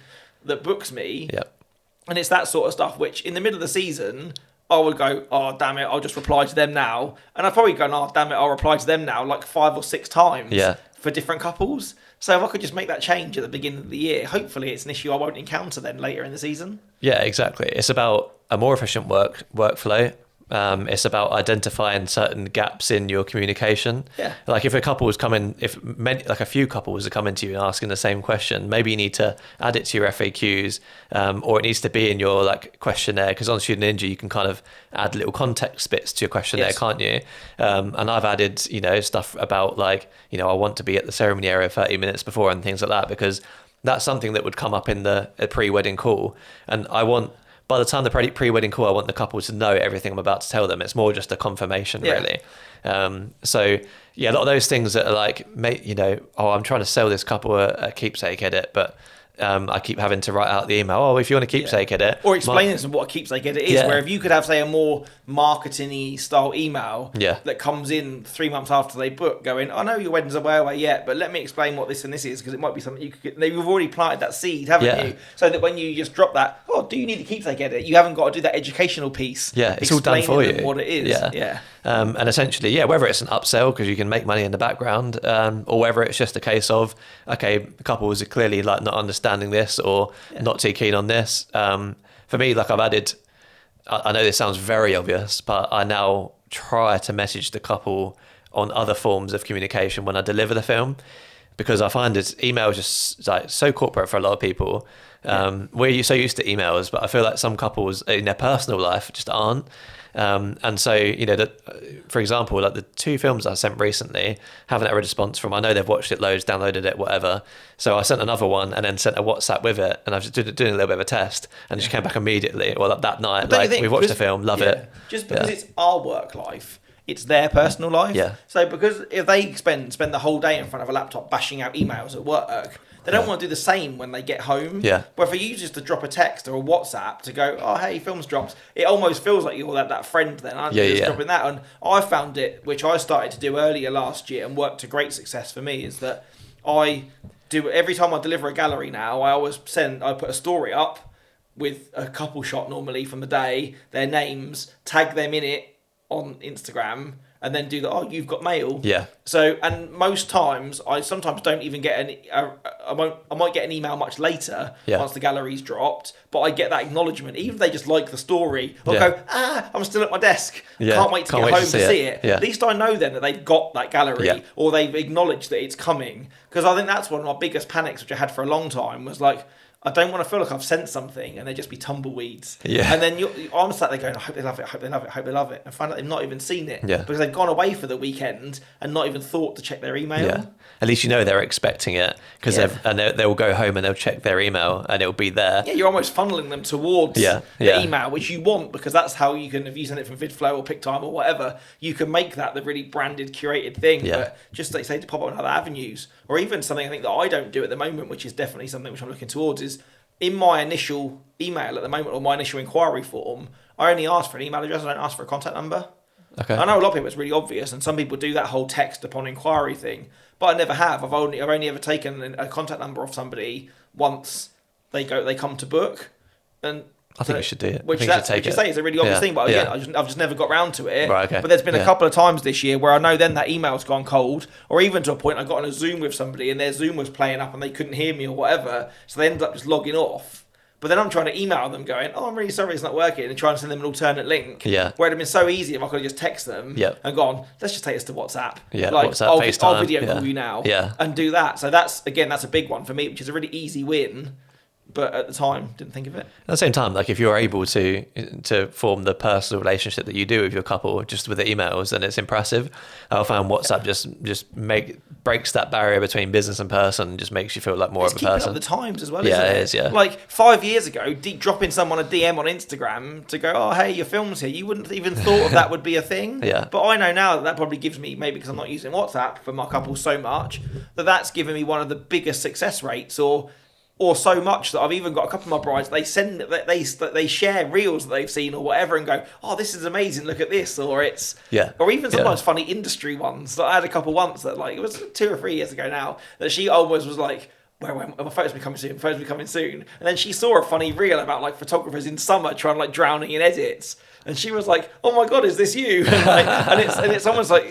that books me. And it's that sort of stuff, which in the middle of the season, I would go, oh, damn it, I'll just reply to them now. And I'd probably go, oh, damn it, I'll reply to them now like 5 or 6 times for different couples. So if I could just make that change at the beginning of the year, hopefully it's an issue I won't encounter then later in the season. Yeah, exactly. It's about a more efficient workflow. It's about identifying certain gaps in your communication. Yeah. Like if a couple was coming, a few couples are coming to you and asking the same question, maybe you need to add it to your FAQs, or it needs to be in your like questionnaire. Because on Student Ninja, you can kind of add little context bits to your questionnaire, can't you? And I've added, stuff about like, I want to be at the ceremony area 30 minutes before and things like that, because that's something that would come up in the pre-wedding call, and by the time the pre-wedding call, I want the couple to know everything I'm about to tell them. It's more just a confirmation, really. So, a lot of those things that are like, I'm trying to sell this couple a keepsake edit, but I keep having to write out the email. Oh, if you want a keepsake edit, or explain to them what a keepsake edit is. Where if you could have, say, a more marketing-y style email that comes in 3 months after they book, going, I know your wedding's away yet, but let me explain what this and this is, because it might be something you could. You've already planted that seed, haven't you? So that when you just drop that, oh, do you need a keepsake edit? You haven't got to do that educational piece. Yeah, it's all done for you. What it is. Yeah. And essentially, yeah, whether it's an upsell because you can make money in the background, or whether it's just a case of, okay, couples are clearly like not understanding this or not too keen on this. For me, like I've added, I know this sounds very obvious, but I now try to message the couple on other forms of communication when I deliver the film, because I find email is just like so corporate for a lot of people. We're so used to emails, but I feel like some couples in their personal life just aren't. And so, you know, for example, like the 2 films I sent recently, haven't had a response from. I know they've watched it loads, downloaded it, whatever. So I sent another one and then sent a WhatsApp with it, and I was just doing a little bit of a test, and she came back immediately, or that night, like, we've watched the film, love it. Just because it's our work life, it's their personal life. Yeah. So because if they spend the whole day in front of a laptop bashing out emails at work, they don't want to do the same when they get home. Yeah. But for you just to drop a text or a WhatsApp to go, oh, hey, film's dropped, it almost feels like you're that friend then, aren't you? Just dropping that. And I found it, which I started to do earlier last year and worked to great success for me, is that I do, every time I deliver a gallery now, I put a story up with a couple shot normally from the day, their names, tag them in it on Instagram, and then do the, oh, you've got mail. Yeah. So, and most times, I sometimes don't even get I might get an email much later once the gallery's dropped, but I get that acknowledgement. Even if they just like the story, I'll go, I'm still at my desk. Can't wait to get home to see it. Yeah. At least I know then that they've got that gallery, or they've acknowledged that it's coming. Because I think that's one of my biggest panics, which I had for a long time, was like, I don't want to feel like I've sent something and they just be tumbleweeds. Yeah. And then I'm sat there going, I hope they love it, I hope they love it, I hope they love it. And find out they've not even seen it. Yeah. Because they've gone away for the weekend and not even thought to check their email. Yeah. At least you know they're expecting it, because they will go home and they'll check their email and it'll be there. Yeah, you're almost funneling them towards the email, which you want, because that's how you can, if you send it from VidFlow or PicTime or whatever, you can make that the really branded, curated thing. Yeah. But just like say to pop up on other avenues, or even something I think that I don't do at the moment, which is definitely something which I'm looking towards, is in my initial email at the moment, or my initial inquiry form, I only ask for an email address, I don't ask for a contact number. Okay. I know a lot of people, it's really obvious, and some people do that whole text upon inquiry thing, but I never have. I've only ever taken a contact number off somebody once they come to book, and I think you should do it. Which you say is a really obvious thing, but again, I've just never got round to it. Right, okay. But there's been a couple of times this year where I know then that email's gone cold, or even to a point I got on a Zoom with somebody and their Zoom was playing up and they couldn't hear me or whatever, so they ended up just logging off. But then I'm trying to email them going, oh, I'm really sorry it's not working, and trying to send them an alternate link. Yeah. Where it'd have been so easy if I could have just text them and gone, let's just take this to WhatsApp. Yeah, like, WhatsApp, FaceTime. I'll video call you now and do that. So that's a big one for me, which is a really easy win. But at the time, didn't think of it. At the same time, like if you're able to form the personal relationship that you do with your couple just with the emails, then it's impressive. I found WhatsApp just breaks that barrier between business and person, and just makes you feel like more of a person. It's keeping up the times as well, isn't it? Yeah, it is, yeah. Like 5 years ago, dropping someone a DM on Instagram to go, oh, hey, your film's here. You wouldn't even thought of that would be a thing. Yeah. But I know now that probably gives me, maybe because I'm not using WhatsApp for my couple so much, that's given me one of the biggest success rates, or so much that I've even got a couple of my brides, they share reels that they've seen or whatever and go, oh, this is amazing, look at this, or even sometimes funny industry ones. That I had a couple once that, like, it was 2 or 3 years ago now, that she always was like, where my photos will be coming soon, and then she saw a funny reel about like photographers in summer trying like drowning in edits, and she was like, oh my god, is this you? and it's almost like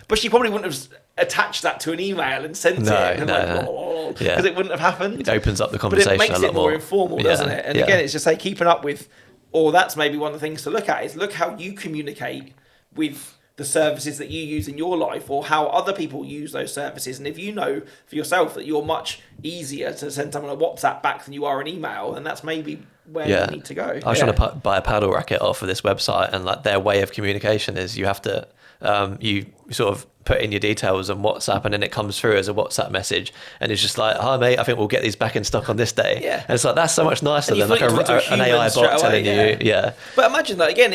but she probably wouldn't have attached that to an email and sent it, because it wouldn't have happened. It opens up the conversation, but it makes it more informal, doesn't it? And again, it's just like keeping up with, or that's maybe one of the things to look at, is look how you communicate with the services that you use in your life, or how other people use those services. And if you know for yourself that you're much easier to send someone a WhatsApp back than you are an email, and that's maybe where you need to go. I was trying to buy a paddle racket off of this website, and like their way of communication is you have to you sort of put in your details on WhatsApp, and then it comes through as a WhatsApp message, and it's just like, hi mate, I think we'll get these back in stock on this day. Yeah. And it's like, that's so much nicer than like an AI bot telling you. Yeah. But imagine that again,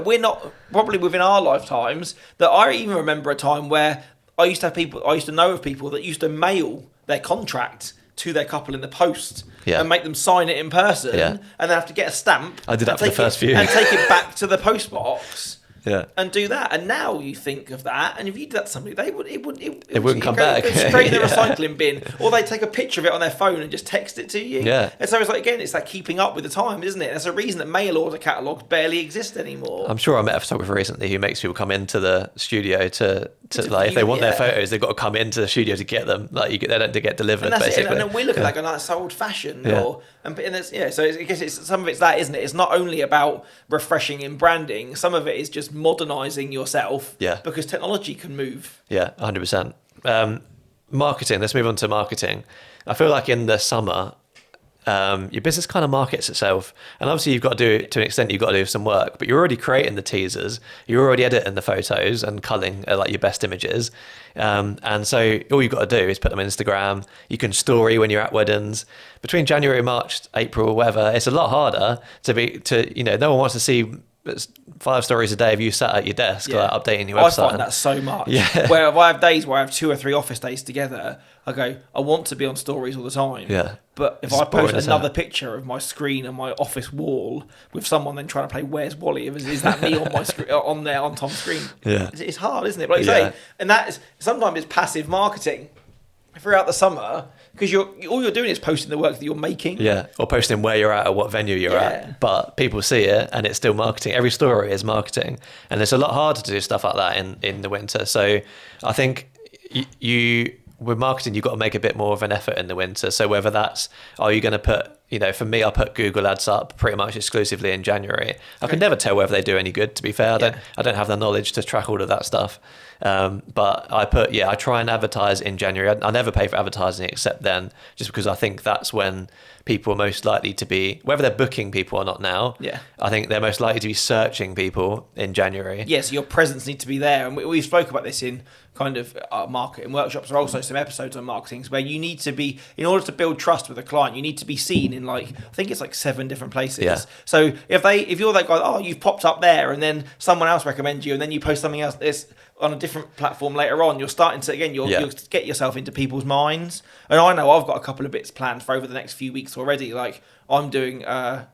we're not probably within our lifetimes, that I even remember a time where I used to know of people that used to mail their contract to their couple in the post and make them sign it in person, and then have to get a stamp. I did that for the first few. And take it back to the post box and do that. And now you think of that, and if you did that to somebody, it wouldn't come back. Straight in the recycling bin, or they take a picture of it on their phone and just text it to you. Yeah. And so it's like, again, it's like keeping up with the time, isn't it? There's a reason that mail order catalogs barely exist anymore. I'm sure I met a photographer recently who makes people come into the studio to like, if they want their photos, they've got to come into the studio to get them. Like, they don't get delivered, and basically. And then we look at that going, that's so old fashioned. So I guess some of it's that, isn't it? It's not only about refreshing in branding. Some of it is just modernising yourself. Yeah. Because technology can move. Yeah, 100%. Marketing. Let's move on to marketing. I feel like in the summer, your business kind of markets itself, and obviously you've got to do, to an extent, you've got to do some work, but you're already creating the teasers, you're already editing the photos and culling like your best images, and so all you've got to do is put them on Instagram. You can story when you're at weddings. Between January, March, April, whatever, it's a lot harder no one wants to see 5 stories a day of you sat at your desk like, updating your website. I find that so much. Where if I have days where I have 2 or 3 office days together, I go, I want to be on stories all the time. Yeah. But if I post another picture of my screen and my office wall with someone then trying to play Where's Wally, is that me on my screen, on Tom's screen? Yeah. It's hard, isn't it? But like you say, and that is sometimes it's passive marketing throughout the summer. Because all you're doing is posting the work that you're making. Yeah, or posting where you're at or what venue you're at. But people see it and it's still marketing. Every story is marketing. And it's a lot harder to do stuff like that in the winter. So I think with marketing, you've got to make a bit more of an effort in the winter. So whether that's, are you going to put, for me, I put Google ads up pretty much exclusively in January. I can never tell whether they do any good, to be fair. I don't have the knowledge to track all of that stuff. But I try and advertise in January. I never pay for advertising except then, just because I think that's when people are most likely to be, whether they're booking people or not now, I think they're most likely to be searching people in January. Yes, your presence needs to be there. And we spoke about this in kind of marketing workshops. There are also some episodes on marketing where you need to be, in order to build trust with a client, you need to be seen in I think it's 7 different places. Yeah. So if you're that guy, you've popped up there, and then someone else recommends you, and then you post something else that's on a different platform later on, you're starting to, again, you'll get yourself into people's minds. And I know I've got a couple of bits planned for over the next few weeks already. Like, I'm doing a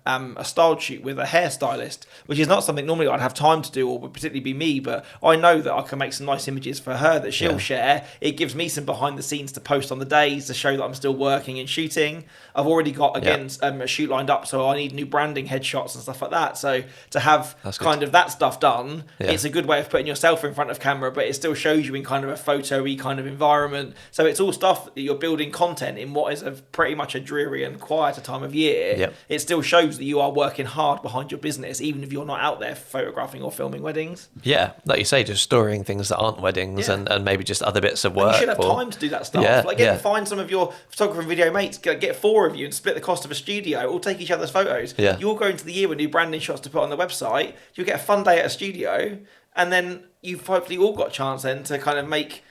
styled shoot with a hairstylist, which is not something normally I'd have time to do or would particularly be me, but I know that I can make some nice images for her that she'll share. It gives me some behind the scenes to post on the days to show that I'm still working and shooting. I've already got, again, a shoot lined up, so I need new branding headshots and stuff like that. So to have of that stuff done, it's a good way of putting yourself in front of camera, but it still shows you in kind of a photo-y kind of environment. So it's all stuff that you're building content in what is pretty much a dreary and quieter time of year. It still shows that you are working hard behind your business, even if you're not out there photographing or filming weddings. Yeah, like you say, just storing things that aren't weddings and maybe just other bits of work. And you should have time to do that stuff. Find some of your photographer and video mates, get 4 of you and split the cost of a studio, or take each other's photos. You'll go into the year with new branding shots to put on the website. You'll get a fun day at a studio, and then you've hopefully all got a chance then to kind of make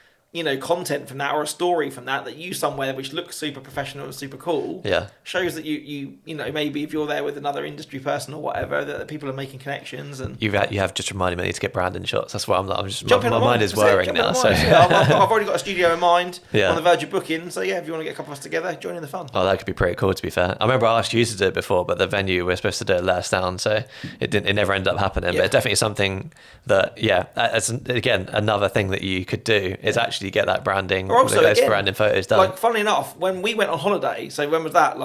content from that, or a story from that you somewhere which looks super professional and super cool. Shows that you maybe if you're there with another industry person or whatever, that people are making connections. And you have just reminded me to get branding shots. That's why I'm just my mind is whirring now. So I've already got a studio in mind on the verge of booking. So if you want to get a couple of us together, join in the fun. Oh, that could be pretty cool, to be fair. I remember I asked you to do it before, but the venue we were supposed to do it let us down, so it never ended up happening. But it's definitely something that it's, again, another thing that you could do is actually get that branding, also, those branding photos done. Funnily enough, when we went on holiday, so when was that?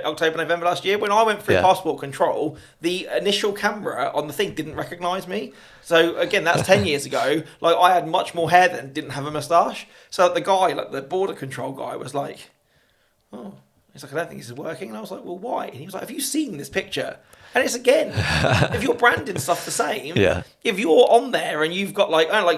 October, November last year, when I went through passport control, the initial camera on the thing didn't recognise me. So again, that's 10 years ago. I had much more hair then, didn't have a moustache. So the guy, the border control guy, was like, "Oh," he's like, "I don't think this is working." And I was like, "Well, why?" And he was like, "Have you seen this picture?" And it's, again, if you're branding stuff the same, if you're on there and you've got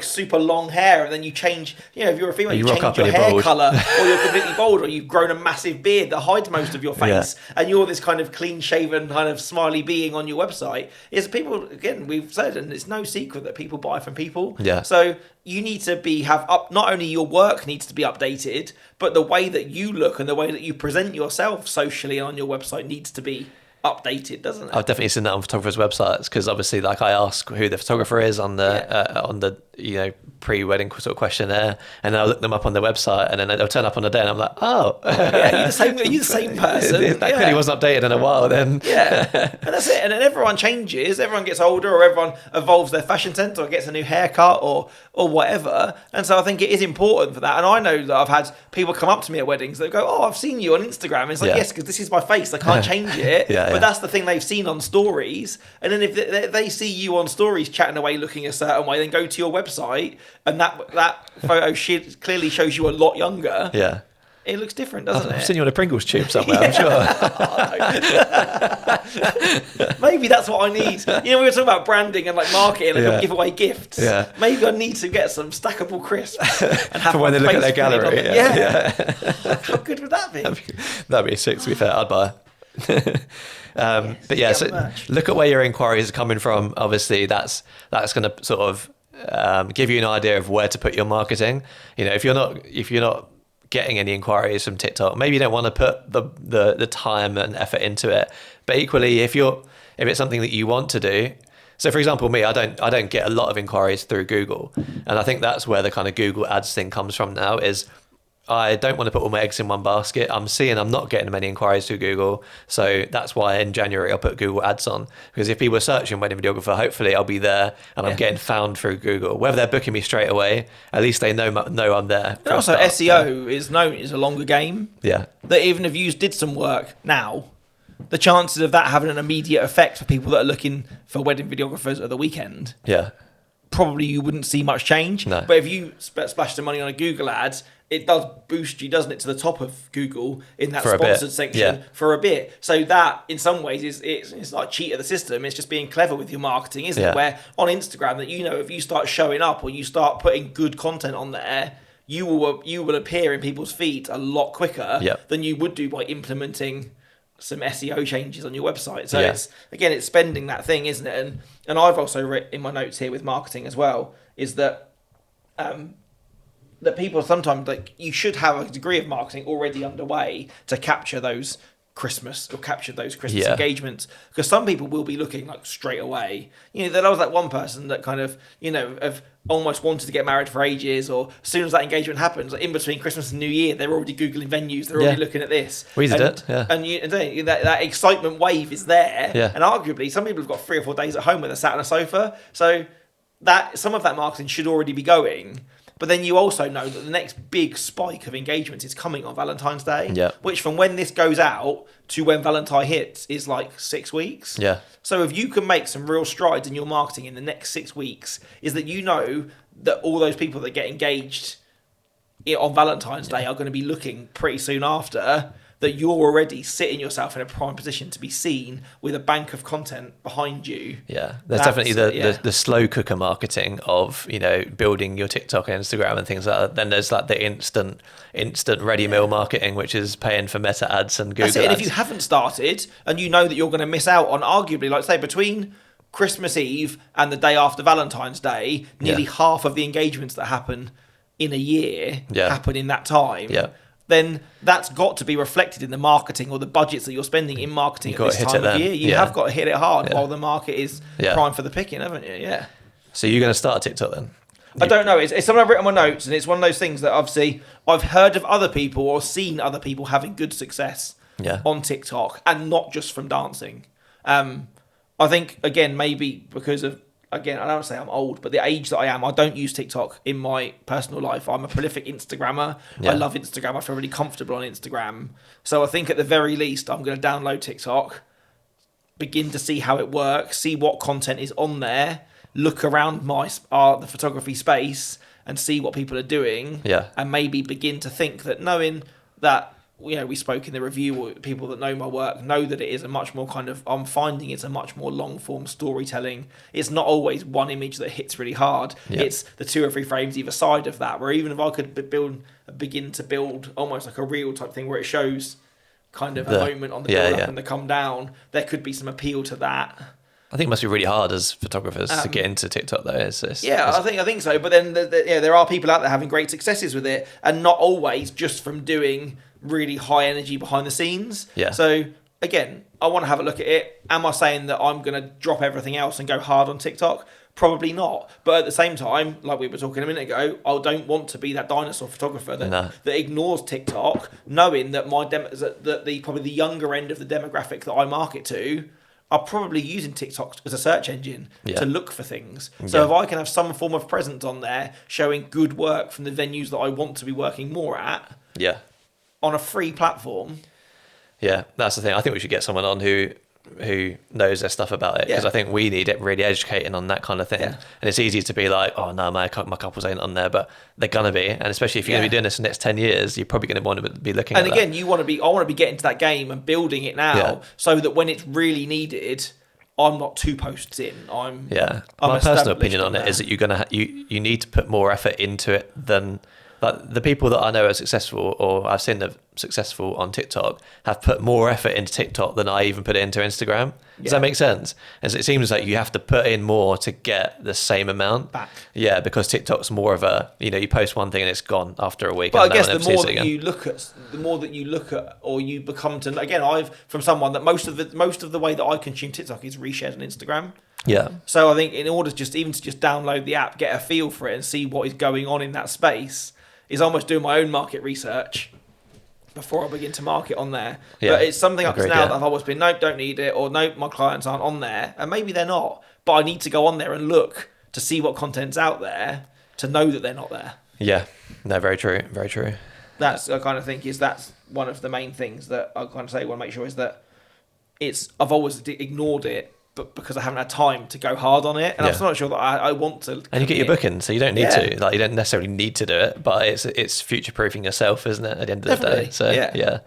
super long hair, and then you change, if you're a female, you change your hair colour, or you're completely bald, or you've grown a massive beard that hides most of your face, and you're this kind of clean shaven kind of smiley being on your website, is people, again, we've said, and it's no secret that people buy from people. So you need to have up, not only your work needs to be updated, but the way that you look and the way that you present yourself socially on your website needs to be updated, doesn't it? I've definitely seen that on photographers' websites, because obviously, I ask who the photographer is on the pre-wedding sort of questionnaire, and then I'll look them up on their website, and then they'll turn up on the day, and I'm like, oh, yeah, you're the same person. That clearly wasn't updated in a while then. Yeah, and that's it. And then everyone changes, everyone gets older, or everyone evolves their fashion sense, or gets a new haircut, or whatever. And so I think it is important for that. And I know that I've had people come up to me at weddings that go, oh, I've seen you on Instagram. And it's like, yes, because this is my face, I can't change it. But that's the thing they've seen on stories. And then if they see you on stories chatting away, looking a certain way, then go to your website, and that photo clearly shows you a lot younger. Yeah. It looks different, doesn't it? I've seen you on a Pringles tube somewhere, I'm sure. Maybe that's what I need. We were talking about branding and like marketing and give away gifts. Yeah. Maybe I need to get some stackable crisps and have for when they look at their gallery. How good would that be? That'd be sick, to be fair. I'd buy it. So look at where your inquiries are coming from. Obviously, that's going to sort of give you an idea of where to put your marketing. If you're not getting any inquiries from TikTok, maybe you don't want to put the time and effort into it. But equally, if it's something that you want to do, so for example, me, I don't get a lot of inquiries through Google, and I think that's where the kind of Google Ads thing comes from now. Is I don't want to put all my eggs in one basket. I'm not getting many inquiries through Google. So that's why in January I'll put Google Ads on. Because if people are searching wedding videographer, hopefully I'll be there and I'm getting found through Google. Whether they're booking me straight away, at least they know I'm there. And also SEO is known as a longer game. Yeah. That even if you did some work now, the chances of that having an immediate effect for people that are looking for wedding videographers at the weekend. Yeah. Probably you wouldn't see much change. No. But if you splash the money on a Google ad, it does boost you, doesn't it, to the top of Google in that sponsored section for a bit. So that, in some ways, it's like cheat of the system. It's just being clever with your marketing, isn't it? Where on Instagram, that if you start showing up or you start putting good content on there, you will appear in people's feeds a lot quicker than you would do by implementing some SEO changes on your website. So it's spending that thing, isn't it? And I've also written in my notes here with marketing as well, is that that people sometimes, like, you should have a degree of marketing already underway to capture those Christmas engagements, because some people will be looking like straight away. There was that one person that kind of have almost wanted to get married for ages, or as soon as that engagement happens, like in between Christmas and New Year, they're already Googling venues, they're already looking at this. We did it, and that excitement wave is there, and arguably some people have got 3 or 4 days at home where they're sat on a sofa, so that some of that marketing should already be going. But then you also know that the next big spike of engagements is coming on Valentine's Day, which from when this goes out to when Valentine hits is like 6 weeks. Yeah. So if you can make some real strides in your marketing in the next 6 weeks, is that that all those people that get engaged on Valentine's Day are going to be looking pretty soon after, that you're already sitting yourself in a prime position to be seen with a bank of content behind you. Yeah, that's definitely the slow cooker marketing of building your TikTok and Instagram and things like that. Then there's like the instant ready meal marketing, which is paying for Meta ads and Google ads. And if you haven't started and you know that you're going to miss out on, arguably, like say between Christmas Eve and the day after Valentine's Day, nearly half of the engagements that happen in a year happen in that time. Yeah. Then that's got to be reflected in the marketing or the budgets that you're spending in marketing at this time of year. You have got to hit it hard while the market is prime for the picking, haven't you? Yeah. So you're going to start a TikTok then? I don't know. It's something I've written on my notes, and it's one of those things that obviously I've heard of other people or seen other people having good success on TikTok, and not just from dancing. I think, again, maybe because of, again, I don't say I'm old, but the age that I am, I don't use TikTok in my personal life. I'm a prolific Instagrammer. I love Instagram. I feel really comfortable on Instagram. So I think at the very least, I'm going to download TikTok, begin to see how it works, see what content is on there, look around the photography space and see what people are doing, and maybe begin to think that, knowing that, we spoke in the review, people that know my work know that it is a much more kind of, I'm finding it's a much more long form storytelling. It's not always one image that hits really hard. It's the 2 or 3 frames either side of that, where even if I could begin to build almost like a reel type thing where it shows kind of a moment on the build up and the come down, there could be some appeal to that. I think it must be really hard as photographers to get into TikTok, though. I think so. But then there are people out there having great successes with it, and not always just from doing really high energy behind the scenes. Yeah. So again, I want to have a look at it. Am I saying that I'm going to drop everything else and go hard on TikTok? Probably not. But at the same time, like we were talking a minute ago, I don't want to be that dinosaur photographer that ignores TikTok, knowing that probably the younger end of the demographic that I market to are probably using TikTok as a search engine to look for things. So if I can have some form of presence on there showing good work from the venues that I want to be working more at, on a free platform. Yeah, that's the thing. I think we should get someone on who knows their stuff about it, because I think we need it really educating on that kind of thing. And it's easy to be like, oh no, my couples ain't on there, but they're gonna be. And especially if you're gonna be doing this in the next 10 years, you're probably gonna want to be looking at that. And again, I want to be getting to that game and building it now, so that when it's really needed, I'm not 2 posts in. I'm my personal opinion on it is that you're gonna you need to put more effort into it than, like, the people that I know are successful, or I've seen them successful on TikTok, have put more effort into TikTok than I even put into Instagram. Does that make sense? And so it seems like you have to put in more to get the same amount back. Yeah, because TikTok's more of a, you post one thing and it's gone after a week. But I guess the more that you look at, or you become to, again, I've from someone that most of the way that I consume TikTok is reshared on Instagram. Yeah. So I think in order to just download the app, get a feel for it, and see what is going on in that space, is almost doing my own market research before I begin to market on there. But it's something up to now that I've always been, nope, don't need it, or nope, my clients aren't on there, and maybe they're not, but I need to go on there and look to see what content's out there to know that they're not there. Yeah, no, very true, very true. That's, I kind of think, that's one of the main things that I kind of say, want to make sure is that I've always ignored it, but because I haven't had time to go hard on it, and I'm not sure that I want to. And you get your booking, so you don't need to. Like, you don't necessarily need to do it, but it's future proofing yourself, isn't it? At the end of the day, so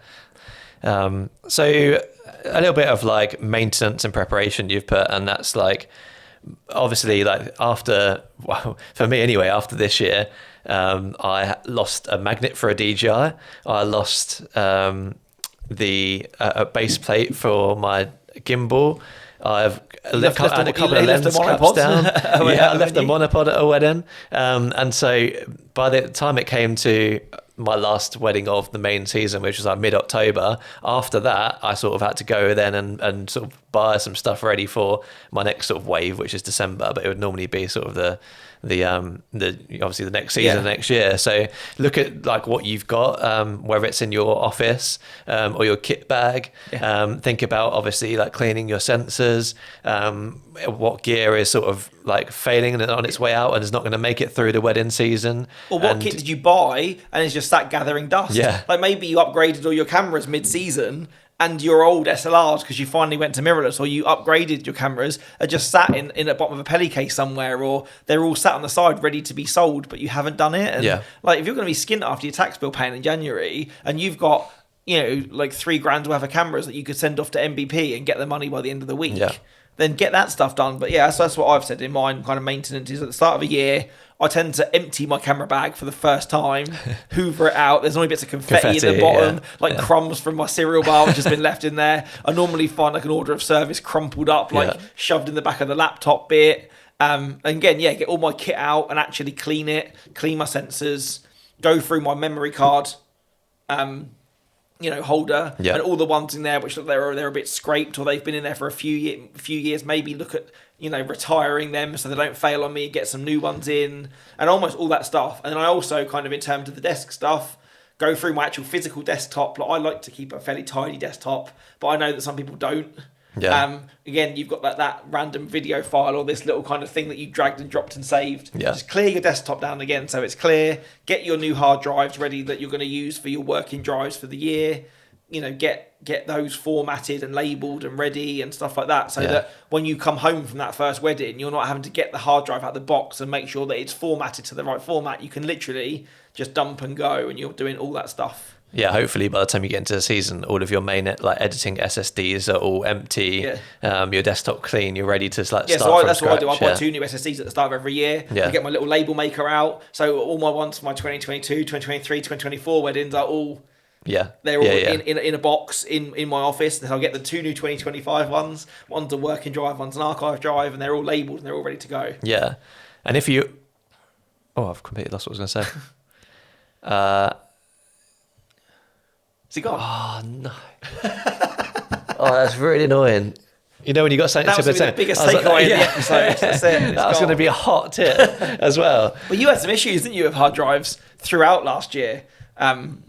so a little bit of like maintenance and preparation you've put, and that's like obviously like for me anyway, after this year, I lost a magnet for a DJI. I lost the base plate for my gimbal. I've left a couple of lens caps down. I left the monopod at a wedding. And so by the time it came to my last wedding of the main season, which was like mid-October, after that, I sort of had to go then and sort of buy some stuff ready for my next sort of wave, which is December, but it would normally be sort of the obviously the next season next year. So look at like what you've got, whether it's in your office or your kit bag. Think about obviously like cleaning your sensors, what gear is sort of like failing and on its way out and is not going to make it through the wedding season. Or what kit did you buy and it's just sat gathering dust? Like maybe you upgraded all your cameras mid-season, and your old SLRs, because you finally went to mirrorless, or you upgraded your cameras, are just sat in the bottom of a Peli case somewhere, or they're all sat on the side ready to be sold, but you haven't done it. And like, if you're going to be skint after your tax bill paying in January, and you've got, like $3,000 worth of cameras that you could send off to MBP and get the money by the end of the week, then get that stuff done. But that's what I've said in mine kind of maintenance is at the start of a year, I tend to empty my camera bag for the first time, hoover it out. There's only bits of confetti in the bottom, crumbs from my cereal bar which has been left in there. I normally find like an order of service crumpled up, shoved in the back of the laptop bit. And again, get all my kit out and actually clean it, clean my sensors, go through my memory card holder, and all the ones in there which they're a bit scraped, or they've been in there for a few years. Maybe look at retiring them so they don't fail on me, get some new ones in, and almost all that stuff. And then I also kind of, in terms of the desk stuff, go through my actual physical desktop. Like, I like to keep a fairly tidy desktop, but I know that some people don't. Again, you've got that random video file or this little kind of thing that you dragged and dropped and saved. Just clear your desktop down again so it's clear. Get your new hard drives ready that you're going to use for your working drives for the year. Get those formatted and labelled and ready and stuff like that, so that when you come home from that first wedding, you're not having to get the hard drive out of the box and make sure that it's formatted to the right format. You can literally just dump and go, and you're doing all that stuff. Hopefully by the time you get into the season, all of your main editing SSDs are all empty. Your desktop clean. You're ready to start. That's what I do. I buy 2 new SSDs at the start of every year. I get my little label maker out. So all my ones for my 2022, 2023, 2024 weddings are all. They're all in a box in my office. And I'll get the 2 new 2025 ones. One's a working drive, one's an archive drive, and they're all labelled and they're all ready to go. And if you... I've completely lost what I was going to say. Is he gone? Oh, no. Oh, that's really annoying. You know when you got something to the biggest takeaway in the episode. That's it. That was going to be a hot tip as well. Well, you had some issues, didn't you, with hard drives throughout last year?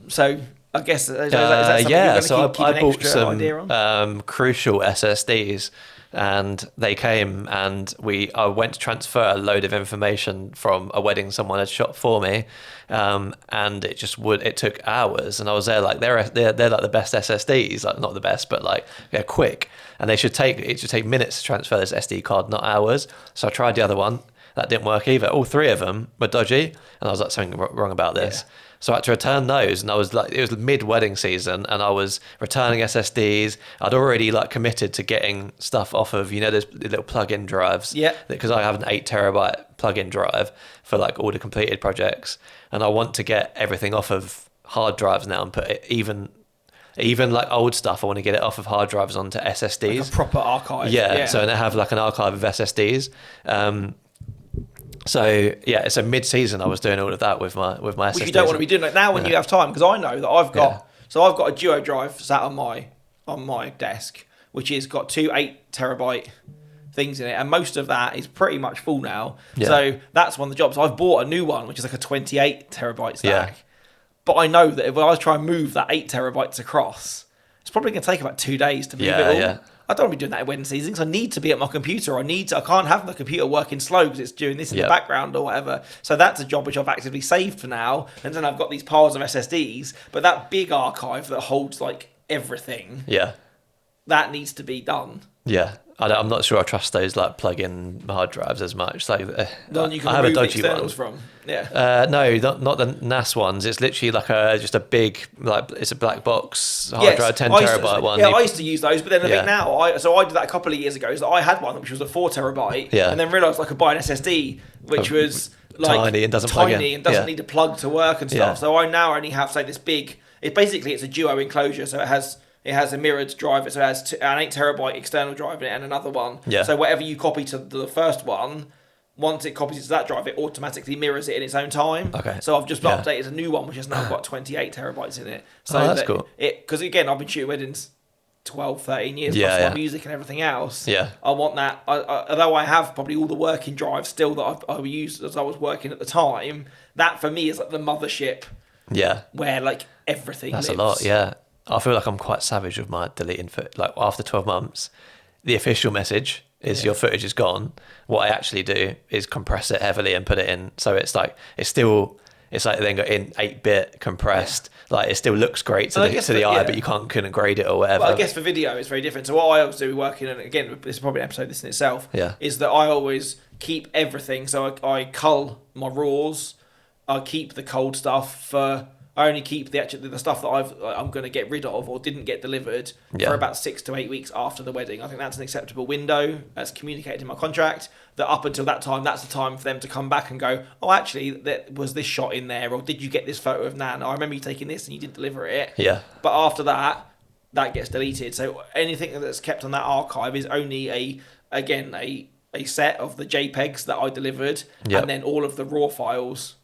So I guess is that something you're going to keep I bought some Crucial SSDs, and they came, and I went to transfer a load of information from a wedding someone had shot for me, and it took hours, and I was there like they're like the best SSDs, like not the best, but like they're quick, and it should take minutes to transfer this SD card, not hours. So I tried the other one, that didn't work either. All three of them were dodgy, and I was like, something wrong about this. Yeah. So I had to return those, and I was like, it was mid-wedding season, and I was returning SSDs. I'd already like committed to getting stuff off of, those little plug-in drives. Yeah. Because I have an 8 terabyte plug-in drive for like all the completed projects, and I want to get everything off of hard drives now and put it even like old stuff. I want to get it off of hard drives onto SSDs. Like a proper archive. Yeah. So I have like an archive of SSDs. So mid-season I was doing all of that with my SSDs. Which you don't want to be doing like now when you have time, because I know that I've got a Duo drive sat on my desk, which has got 2 8 terabyte things in it, and most of that is pretty much full now. Yeah. So that's one of the jobs. I've bought a new one, which is like a 28 terabyte stack. Yeah. But I know that if I try and move that 8 terabytes across, it's probably going to take about 2 days to move it all. Yeah. I don't want to be doing that in wedding season, because I need to be at my computer. I can't have my computer working slow because it's doing this in the background or whatever. So that's a job which I've actively saved for now. And then I've got these piles of SSDs. But that big archive that holds like everything, that needs to be done. Yeah. I'm not sure I trust those like plug-in hard drives as much. Like, you can remove the externals from. Yeah. No, not the NAS ones. It's literally like just a big, like it's a black box hard drive, 10 terabyte one. Yeah, I used to use those, but then I think now, I did that a couple of years ago. Is that I had one which was a 4 terabyte, and then realised I could buy an SSD which was like tiny and doesn't need a plug to work and stuff. Yeah. So I now only have this big. It's a Duo enclosure, so it has a mirrored drive, so it has an 8 terabyte external drive in it and another one. Yeah. So whatever you copy to the first one, once it copies it to that drive, it automatically mirrors it in its own time. Okay. So I've just updated a new one, which has now got 28 terabytes in it. So that's cool. Because again, I've been shooting weddings 12, 13 years, plus my music and everything else. Yeah. I want that. Although I have probably all the working drives still that I used as I was working at the time, that for me is like the mothership. Yeah. Where like everything lives. That's a lot, yeah. I feel like I'm quite savage with my deleting footage. Like after 12 months, the official message is your footage is gone. What I actually do is compress it heavily and put it in. So it's like then got in 8-bit compressed. Yeah. Like it still looks great to the eye, but you couldn't grade it or whatever. Well, I guess for video it's very different. So what I always do working, and again, this is probably an episode this in itself, is that I always keep everything. So I cull my raws. I keep the cold stuff for. I only keep the stuff that I'm going to get rid of or didn't get delivered for about 6 to 8 weeks after the wedding. I think that's an acceptable window, as communicated in my contract, that up until that time, that's the time for them to come back and go, oh, actually, was this shot in there? Or did you get this photo of Nan? I remember you taking this and you didn't deliver it. Yeah. But after that gets deleted. So anything that's kept on that archive is only a set of the JPEGs that I delivered, and then all of the raw files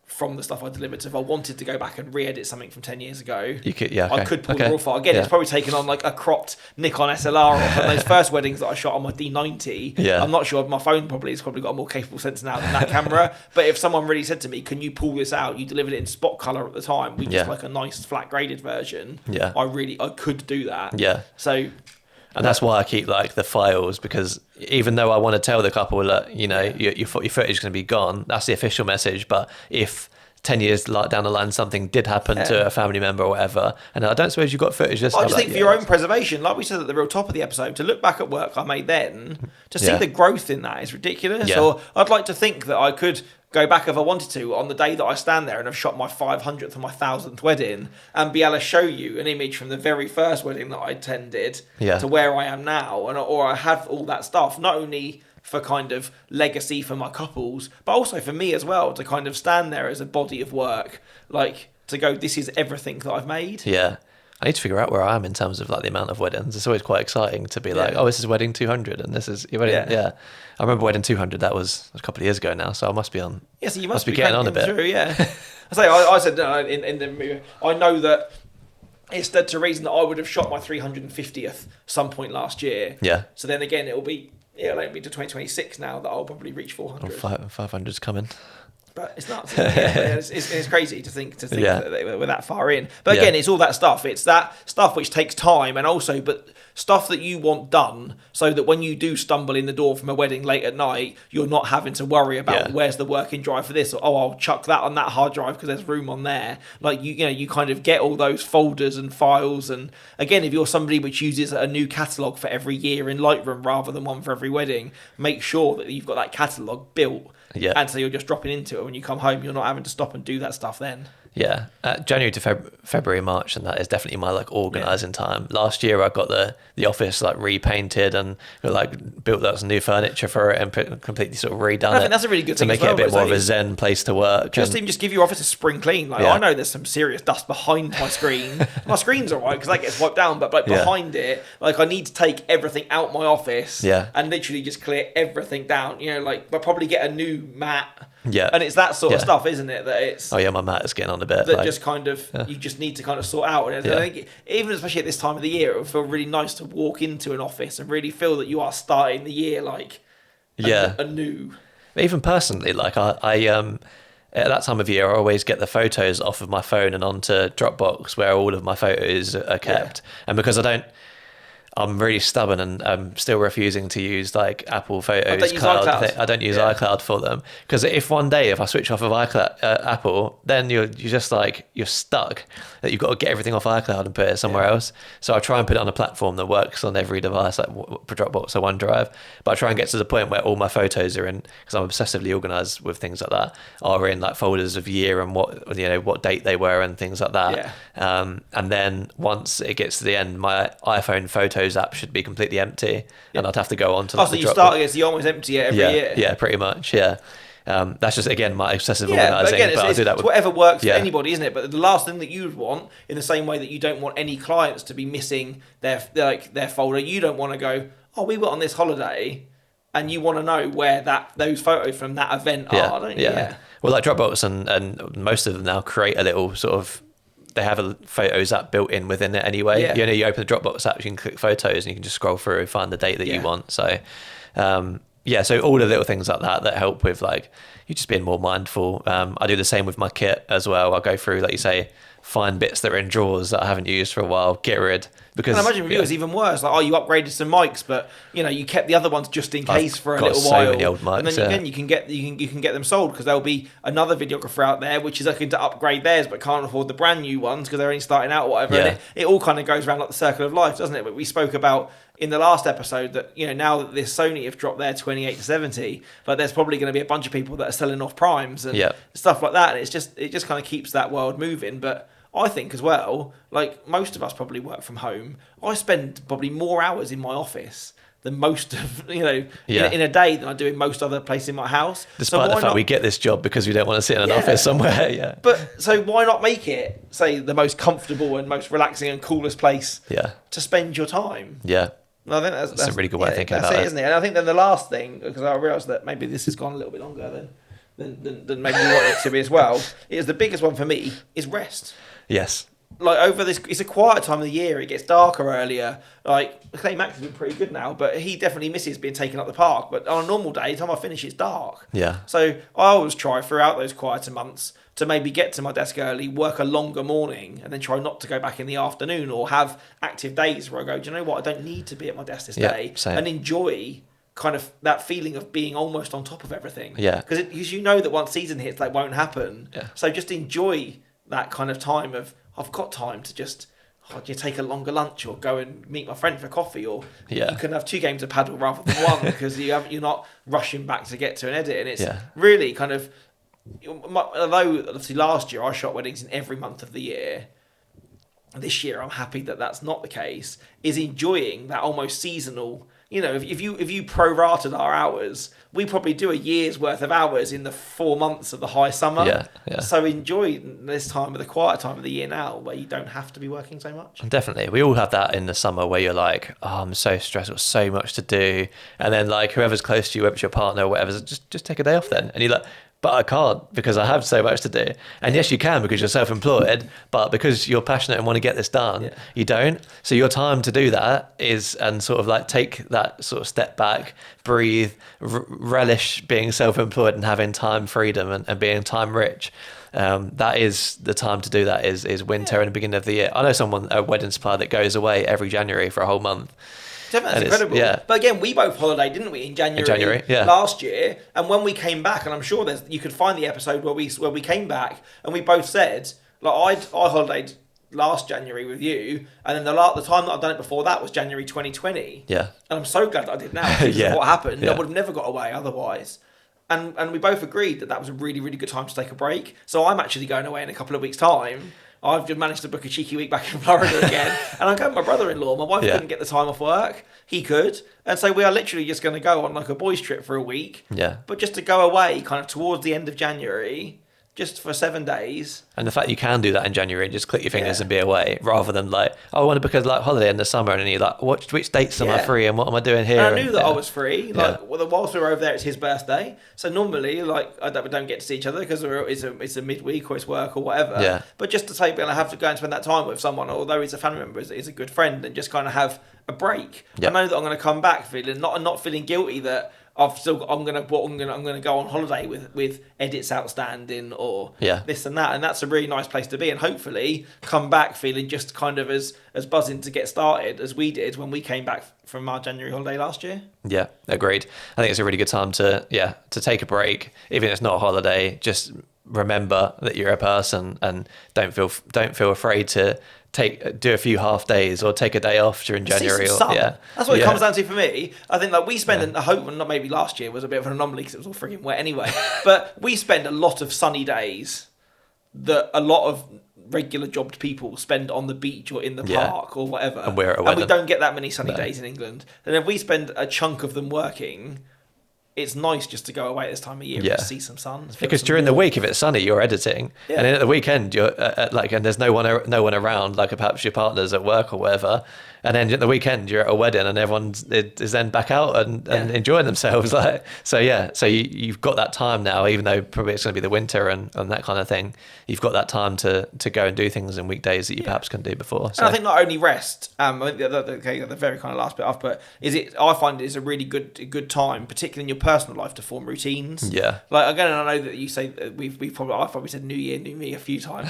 from the stuff I delivered. So if I wanted to go back and re-edit something from 10 years ago, I could pull the raw file. Again, it's probably taken on like a cropped Nikon SLR off those first weddings that I shot on my D90. Yeah. I'm not sure, my phone has probably got a more capable sensor now than that camera. But if someone really said to me, can you pull this out? You delivered it in spot color at the time. We just like a nice flat graded version. Yeah. I could do that. Yeah. So... And that's why I keep like the files, because even though I want to tell the couple that, your footage is going to be gone, that's the official message. But if 10 years down the line something did happen to a family member or whatever, and I don't suppose you've got footage. I just think for your own preservation, like we said at the real top of the episode, to look back at work I made then, to see the growth in that is ridiculous. Yeah. Or I'd like to think that I could go back if I wanted to on the day that I stand there and have shot my 500th or my 1000th wedding and be able to show you an image from the very first wedding that I attended to where I am now, or I have all that stuff, not only for kind of legacy for my couples, but also for me as well, to kind of stand there as a body of work, like to go, this is everything that I've made. Yeah. I need to figure out where I am in terms of like the amount of weddings. It's always quite exciting to be like, oh, this is wedding 200 and this is your wedding. Yeah. I remember wedding 200. That was a couple of years ago now, so I must be on. Yeah, so you must be getting on a bit. Through, I said in the movie, I know that it stood to reason that I would have shot my 350th some point last year. Yeah. So then again, it'll only be to 2026 now that I'll probably reach 400. 500's coming. But it's nuts. It's crazy to think that we're that far in. But again, it's all that stuff. It's that stuff which takes time, and also, but stuff that you want done, so that when you do stumble in the door from a wedding late at night, you're not having to worry about where's the working drive for this, or I'll chuck that on that hard drive because there's room on there. Like you kind of get all those folders and files. And again, if you're somebody which uses a new catalog for every year in Lightroom rather than one for every wedding, make sure that you've got that catalog built. Yeah. And so you're just dropping into it. When you come home, you're not having to stop and do that stuff then. Yeah. January to February, March, and that is definitely my organising time. Last year I got the office repainted and built out some new furniture for it and completely sort of redone it. I think that's a really good thing to make it a bit more of a zen place to work. Just give your office a spring clean. I know there's some serious dust behind my screen. My screen's all right because that gets wiped down, but behind it, I need to take everything out my office and literally just clear everything down. But probably get a new mat. Yeah. And it's that sort of stuff, isn't it? That it's my mat is getting on a bit. That just kind of you just need to kind of sort out. And I think even especially at this time of the year, it would feel really nice to walk into an office and really feel that you are starting the year anew. Even personally, I at that time of year, I always get the photos off of my phone and onto Dropbox where all of my photos are kept. And because I'm really stubborn and I'm still refusing to use Apple Photos Cloud. I don't use iCloud for them because if one day I switch off of iCloud, Apple, then you're just you're stuck. That you've got to get everything off iCloud and put it somewhere else. So I try and put it on a platform that works on every device, like Dropbox or OneDrive. But I try and get to the point where all my photos are in, because I'm obsessively organised with things like that, are in folders of year and what date they were and things like that. Yeah. And then once it gets to the end, my iPhone Photos app should be completely empty, and I'd have to go on to. So you start against, you almost empty it every year. Yeah, pretty much. Yeah. That's just again my excessive organising. But I do that with whatever works for anybody, isn't it? But the last thing that you'd want, in the same way that you don't want any clients to be missing their folder, you don't want to go, oh, we were on this holiday, and you want to know where those photos from that event are, don't you? Yeah. Well, Dropbox and most of them now create a little sort of. They have a Photos app built in within it anyway. Yeah. You open the Dropbox app, you can click Photos, and you can just scroll through and find the date that you want. So. So all the little things like that help with you just being more mindful. I do the same with my kit as well. I'll go through, like you say, find bits that are in drawers that I haven't used for a while, get rid. Because and I imagine with you it's even worse. You upgraded some mics, but you kept the other ones just in case for a little while. So many old mics, and then you can get them sold because there'll be another videographer out there which is looking to upgrade theirs but can't afford the brand new ones because they're only starting out or whatever. And it all kind of goes around like the circle of life, doesn't it? But we spoke about in the last episode that now that this Sony have dropped their 28-70, there's probably going to be a bunch of people that are selling off primes and stuff like that, and it just kind of keeps that world moving. But I think as well, most of us probably work from home. I spend probably more hours in my office than most of in a day than I do in most other places in my house. Despite the fact we get this job because we don't want to sit in an office somewhere. Yeah. But so why not make it the most comfortable and most relaxing and coolest place to spend your time? Yeah. I think that's a really good way of thinking about it, isn't it? And I think then the last thing, because I realised that maybe this has gone a little bit longer than maybe we want it to be as well, is the biggest one for me is rest. Yes. Over this, it's a quiet time of the year. It gets darker earlier. Clay Max has been pretty good now, but he definitely misses being taken up the park. But on a normal day, the time I finish, it's dark. Yeah. So I always try throughout those quieter months to maybe get to my desk early, work a longer morning, and then try not to go back in the afternoon or have active days where I go, do you know what? I don't need to be at my desk this day, and enjoy kind of that feeling of being almost on top of everything. Yeah. Because you know that once season hits, that won't happen. Yeah. So just enjoy that kind of time of I've got time to just you take a longer lunch or go and meet my friend for coffee, or you can have 2 games of paddle rather than one because you're not rushing back to get to an edit. And it's really kind of, although obviously last year I shot weddings in every month of the year, this year I'm happy that that's not the case, is enjoying that almost seasonal. If you prorated our hours, we probably do a year's worth of hours in the 4 months of the high summer. Yeah. So enjoy this time of the quiet time of the year now, where you don't have to be working so much. Definitely, we all have that in the summer where you're like, oh, I'm so stressed, got so much to do, and then whoever's close to you, whether it's your partner or whatever, just take a day off then, and you're like. but I can't because I have so much to do. And yes, you can because you're self-employed, but because you're passionate and want to get this done, you don't. So your time to do that is, and sort of like take that sort of step back, breathe, relish being self-employed and having time freedom and being time rich. That is the time to do that is winter and the beginning of the year. I know someone, a wedding supplier, that goes away every January for a whole month. That's incredible. But again, we both holidayed, didn't we, in January last year? And when we came back, and I'm sure you could find the episode where we came back, and we both said, like, I holidayed last January with you, and then the time that I've done it before that was January 2020. Yeah. And I'm so glad that I did now because of what happened. I would have never got away otherwise. And we both agreed that was a really, really good time to take a break. So I'm actually going away in a couple of weeks' time. I've just managed to book a cheeky week back in Florida again. And I'm going with my brother-in-law. My wife couldn't get the time off work. He could. And so we are literally just going to go on like a boys' trip for a week. Yeah. But just to go away kind of towards the end of January, just for 7 days. And the fact you can do that in January and just click your fingers and be away, rather than like, I want to book a holiday in the summer, and then you're like, which dates am I free and what am I doing here? And I knew that I was free. Whilst we were over there, it's his birthday. So normally, we don't get to see each other because it's a midweek or it's work or whatever. Yeah. But just to say, I have to go and spend that time with someone, although he's a family member, is a good friend, and just kind of have a break. Yep. I know that I'm going to come back feeling not feeling guilty that I'm gonna go on holiday with edits outstanding or this and that, and that's a really nice place to be, and hopefully come back feeling just kind of as buzzing to get started as we did when we came back from our January holiday last year. Yeah, agreed. I think it's a really good time to take a break, even if it's not a holiday. Just remember that you're a person and don't feel afraid to do a few half days or take a day off during January. That's what it comes down to for me. I think we spend I hope not maybe last year was a bit of an anomaly because it was all freaking wet anyway. But we spend a lot of sunny days that a lot of regular jobbed people spend on the beach or in the park or whatever. And we don't get that many sunny days in England. And if we spend a chunk of them working, it's nice just to go away at this time of year and see some sun. Because during the week, if it's sunny, you're editing, and then at the weekend you're and there's no one around, like perhaps your partner's at work or whatever, and then at the weekend you're at a wedding and everyone is then back out and enjoying themselves. So you've got that time now, even though probably it's going to be the winter and that kind of thing. You've got that time to go and do things in weekdays that you perhaps couldn't do before. So. And I think not only rest. I think the very kind of last bit I've put I find it is a really good time, particularly in your personal life, to form routines. Yeah. Like again, I know that you say I've probably said New Year, New Me a few times,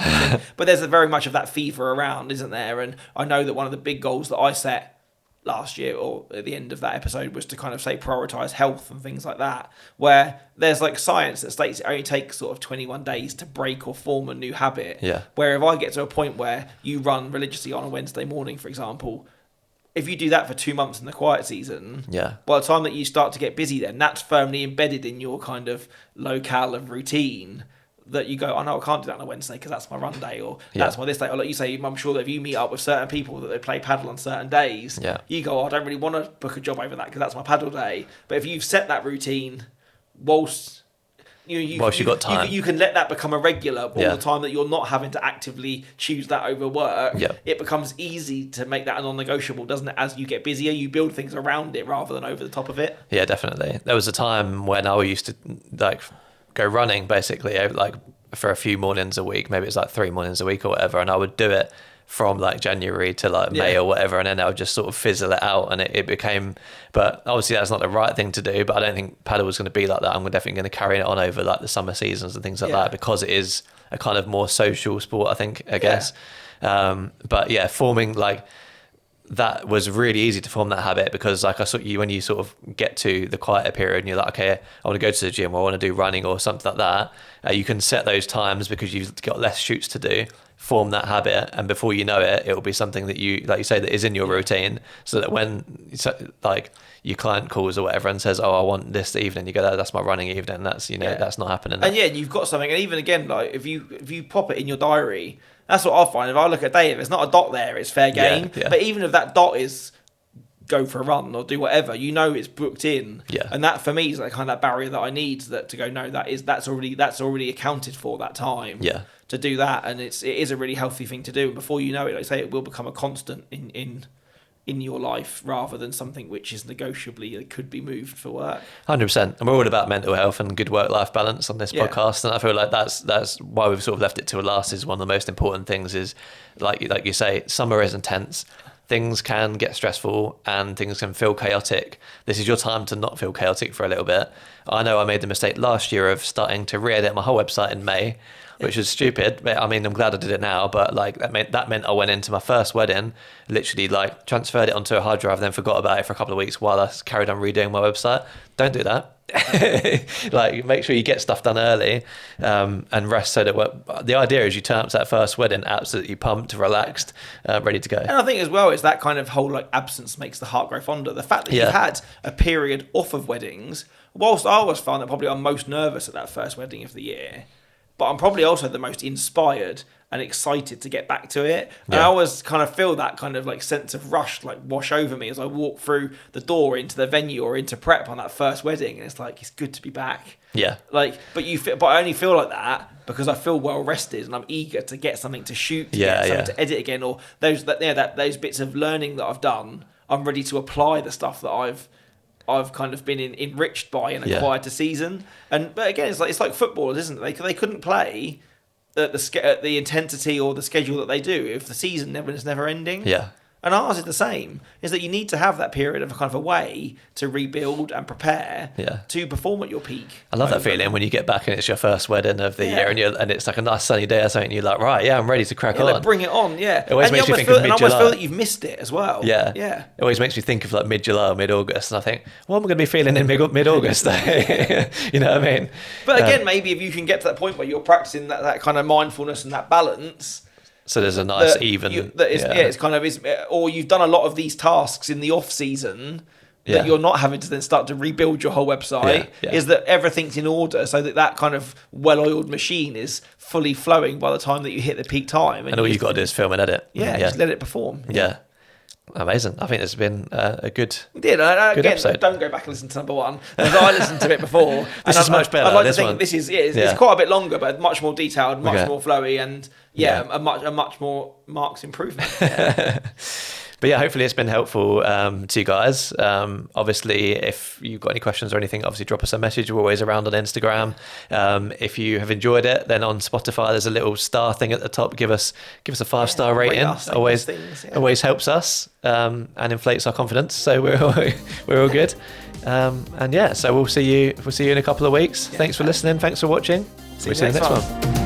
but there's very much of that fever around, isn't there? And I know that one of the big goals that I set last year or at the end of that episode was to kind of say prioritize health and things like that, where there's like science that states it only takes sort of 21 days to break or form a new habit. Yeah. Where if I get to a point where you run religiously on a Wednesday morning, for example, if you do that for 2 months in the quiet season, by the time that you start to get busy, then that's firmly embedded in your kind of locale of routine. That you go, oh no, I can't do that on a Wednesday because that's my run day, or that's my this day. Or like you say, I'm sure that if you meet up with certain people that they play paddle on certain days, you go, oh, I don't really want to book a job over that because that's my paddle day. But if you've set that routine, whilst you got time, you can let that become a regular all the time, that you're not having to actively choose that over work. It becomes easy to make that a non-negotiable, doesn't it? As you get busier, you build things around it rather than over the top of it. Yeah, definitely. There was a time when I used to go running basically for a few mornings a week, maybe it's 3 mornings a week or whatever, and I would do it from January to May or whatever, and then I would just sort of fizzle it out, and it became, but obviously that's not the right thing to do, but I don't think paddle was going to be like that. I'm definitely going to carry it on over the summer seasons and things like that, because it is a kind of more social sport, I guess. But forming that was really easy to form that habit, because I saw you when you sort of get to the quieter period and you're like, okay, I want to go to the gym or I want to do running or something like that. You can set those times because you've got less shoots to do, form that habit, and before you know it, will be something that you, like you say, that is in your routine, so that when your client calls or whatever and says, oh, I want this evening, you go, that's my running evening. That's, that's not happening. And you've got something. And even again, if you pop it in your diary, that's what I'll find. If I look at a day, if there's not a dot there, it's fair game. But even if that dot is go for a run or do whatever, it's booked in. And that for me is kind of that barrier that I need to go, no, that's already accounted for, that time. To do that, and it is a really healthy thing to do. And before you know it, like I say, it will become a constant in in your life rather than something which is negotiably could be moved for work. 100%. And we're all about mental health and good work-life balance on this podcast, and I feel like that's why we've sort of left it to last. Is one of the most important things is like you say, summer is intense. Things can get stressful and things can feel chaotic. This is your time to not feel chaotic for a little bit. I know I made the mistake last year of starting to re-edit my whole website in May, which was stupid. But I mean, I'm glad I did it now. But like that meant I went into my first wedding, literally like transferred it onto a hard drive, then forgot about it for a couple of weeks while I carried on redoing my website. Don't do that. Like, make sure you get stuff done early, and rest. So that the idea is you turn up to that first wedding absolutely pumped, relaxed, ready to go. And I think as well, it's that kind of whole like absence makes the heart grow fonder. The fact that you had a period off of weddings, whilst I always found that probably I'm most nervous at that first wedding of the year, but I'm probably also the most inspired and excited to get back to it. And I always kind of feel that kind of like sense of rush like wash over me as I walk through the door into the venue or into prep on that first wedding, and it's like, it's good to be back. Yeah. Like, but I only feel like that because I feel well rested and I'm eager to get something to shoot, something to edit again, or those bits of learning that I've done. I'm ready to apply the stuff that I've kind of been enriched by in a quieter season. But again, it's like footballers, isn't it? They couldn't play at the intensity or the schedule that they do if the season is never ending. Yeah. And ours is the same, is that you need to have that period of kind of away to rebuild and prepare to perform at your peak. I love that feeling when you get back and it's your first wedding of the year and it's like a nice sunny day or something, and you're like, right, I'm ready to crack on. Like, bring it on, It always makes you think of mid-July. And I almost feel that you've missed it as well. Yeah. It always makes you think of like mid-July or mid-August, and I think, what am I going to be feeling in mid-August? You know what I mean? But again, maybe if you can get to that point where you're practicing that kind of mindfulness and that balance. So there's a nice even... it's kind of... or you've done a lot of these tasks in the off-season that you're not having to then start to rebuild your whole website, is that everything's in order so that kind of well-oiled machine is fully flowing by the time that you hit the peak time. And all you've got to do is film and edit. Just let it perform. Yeah. Amazing. I think it's been a good again, episode. Don't go back and listen to number one. I listened to it before. This is much better. I'd like to think this is it's quite a bit longer, but much more detailed, much more flowy, and a much more marked improvement. But yeah, hopefully it's been helpful to you guys. Obviously, if you've got any questions or anything, obviously drop us a message. We're always around on Instagram. If you have enjoyed it, then on Spotify there's a little star thing at the top. Give us a 5-star rating. Always helps us and inflates our confidence. So we're all good. So we'll see you in a couple of weeks. Thanks for listening. Thanks for watching. See you in the next one.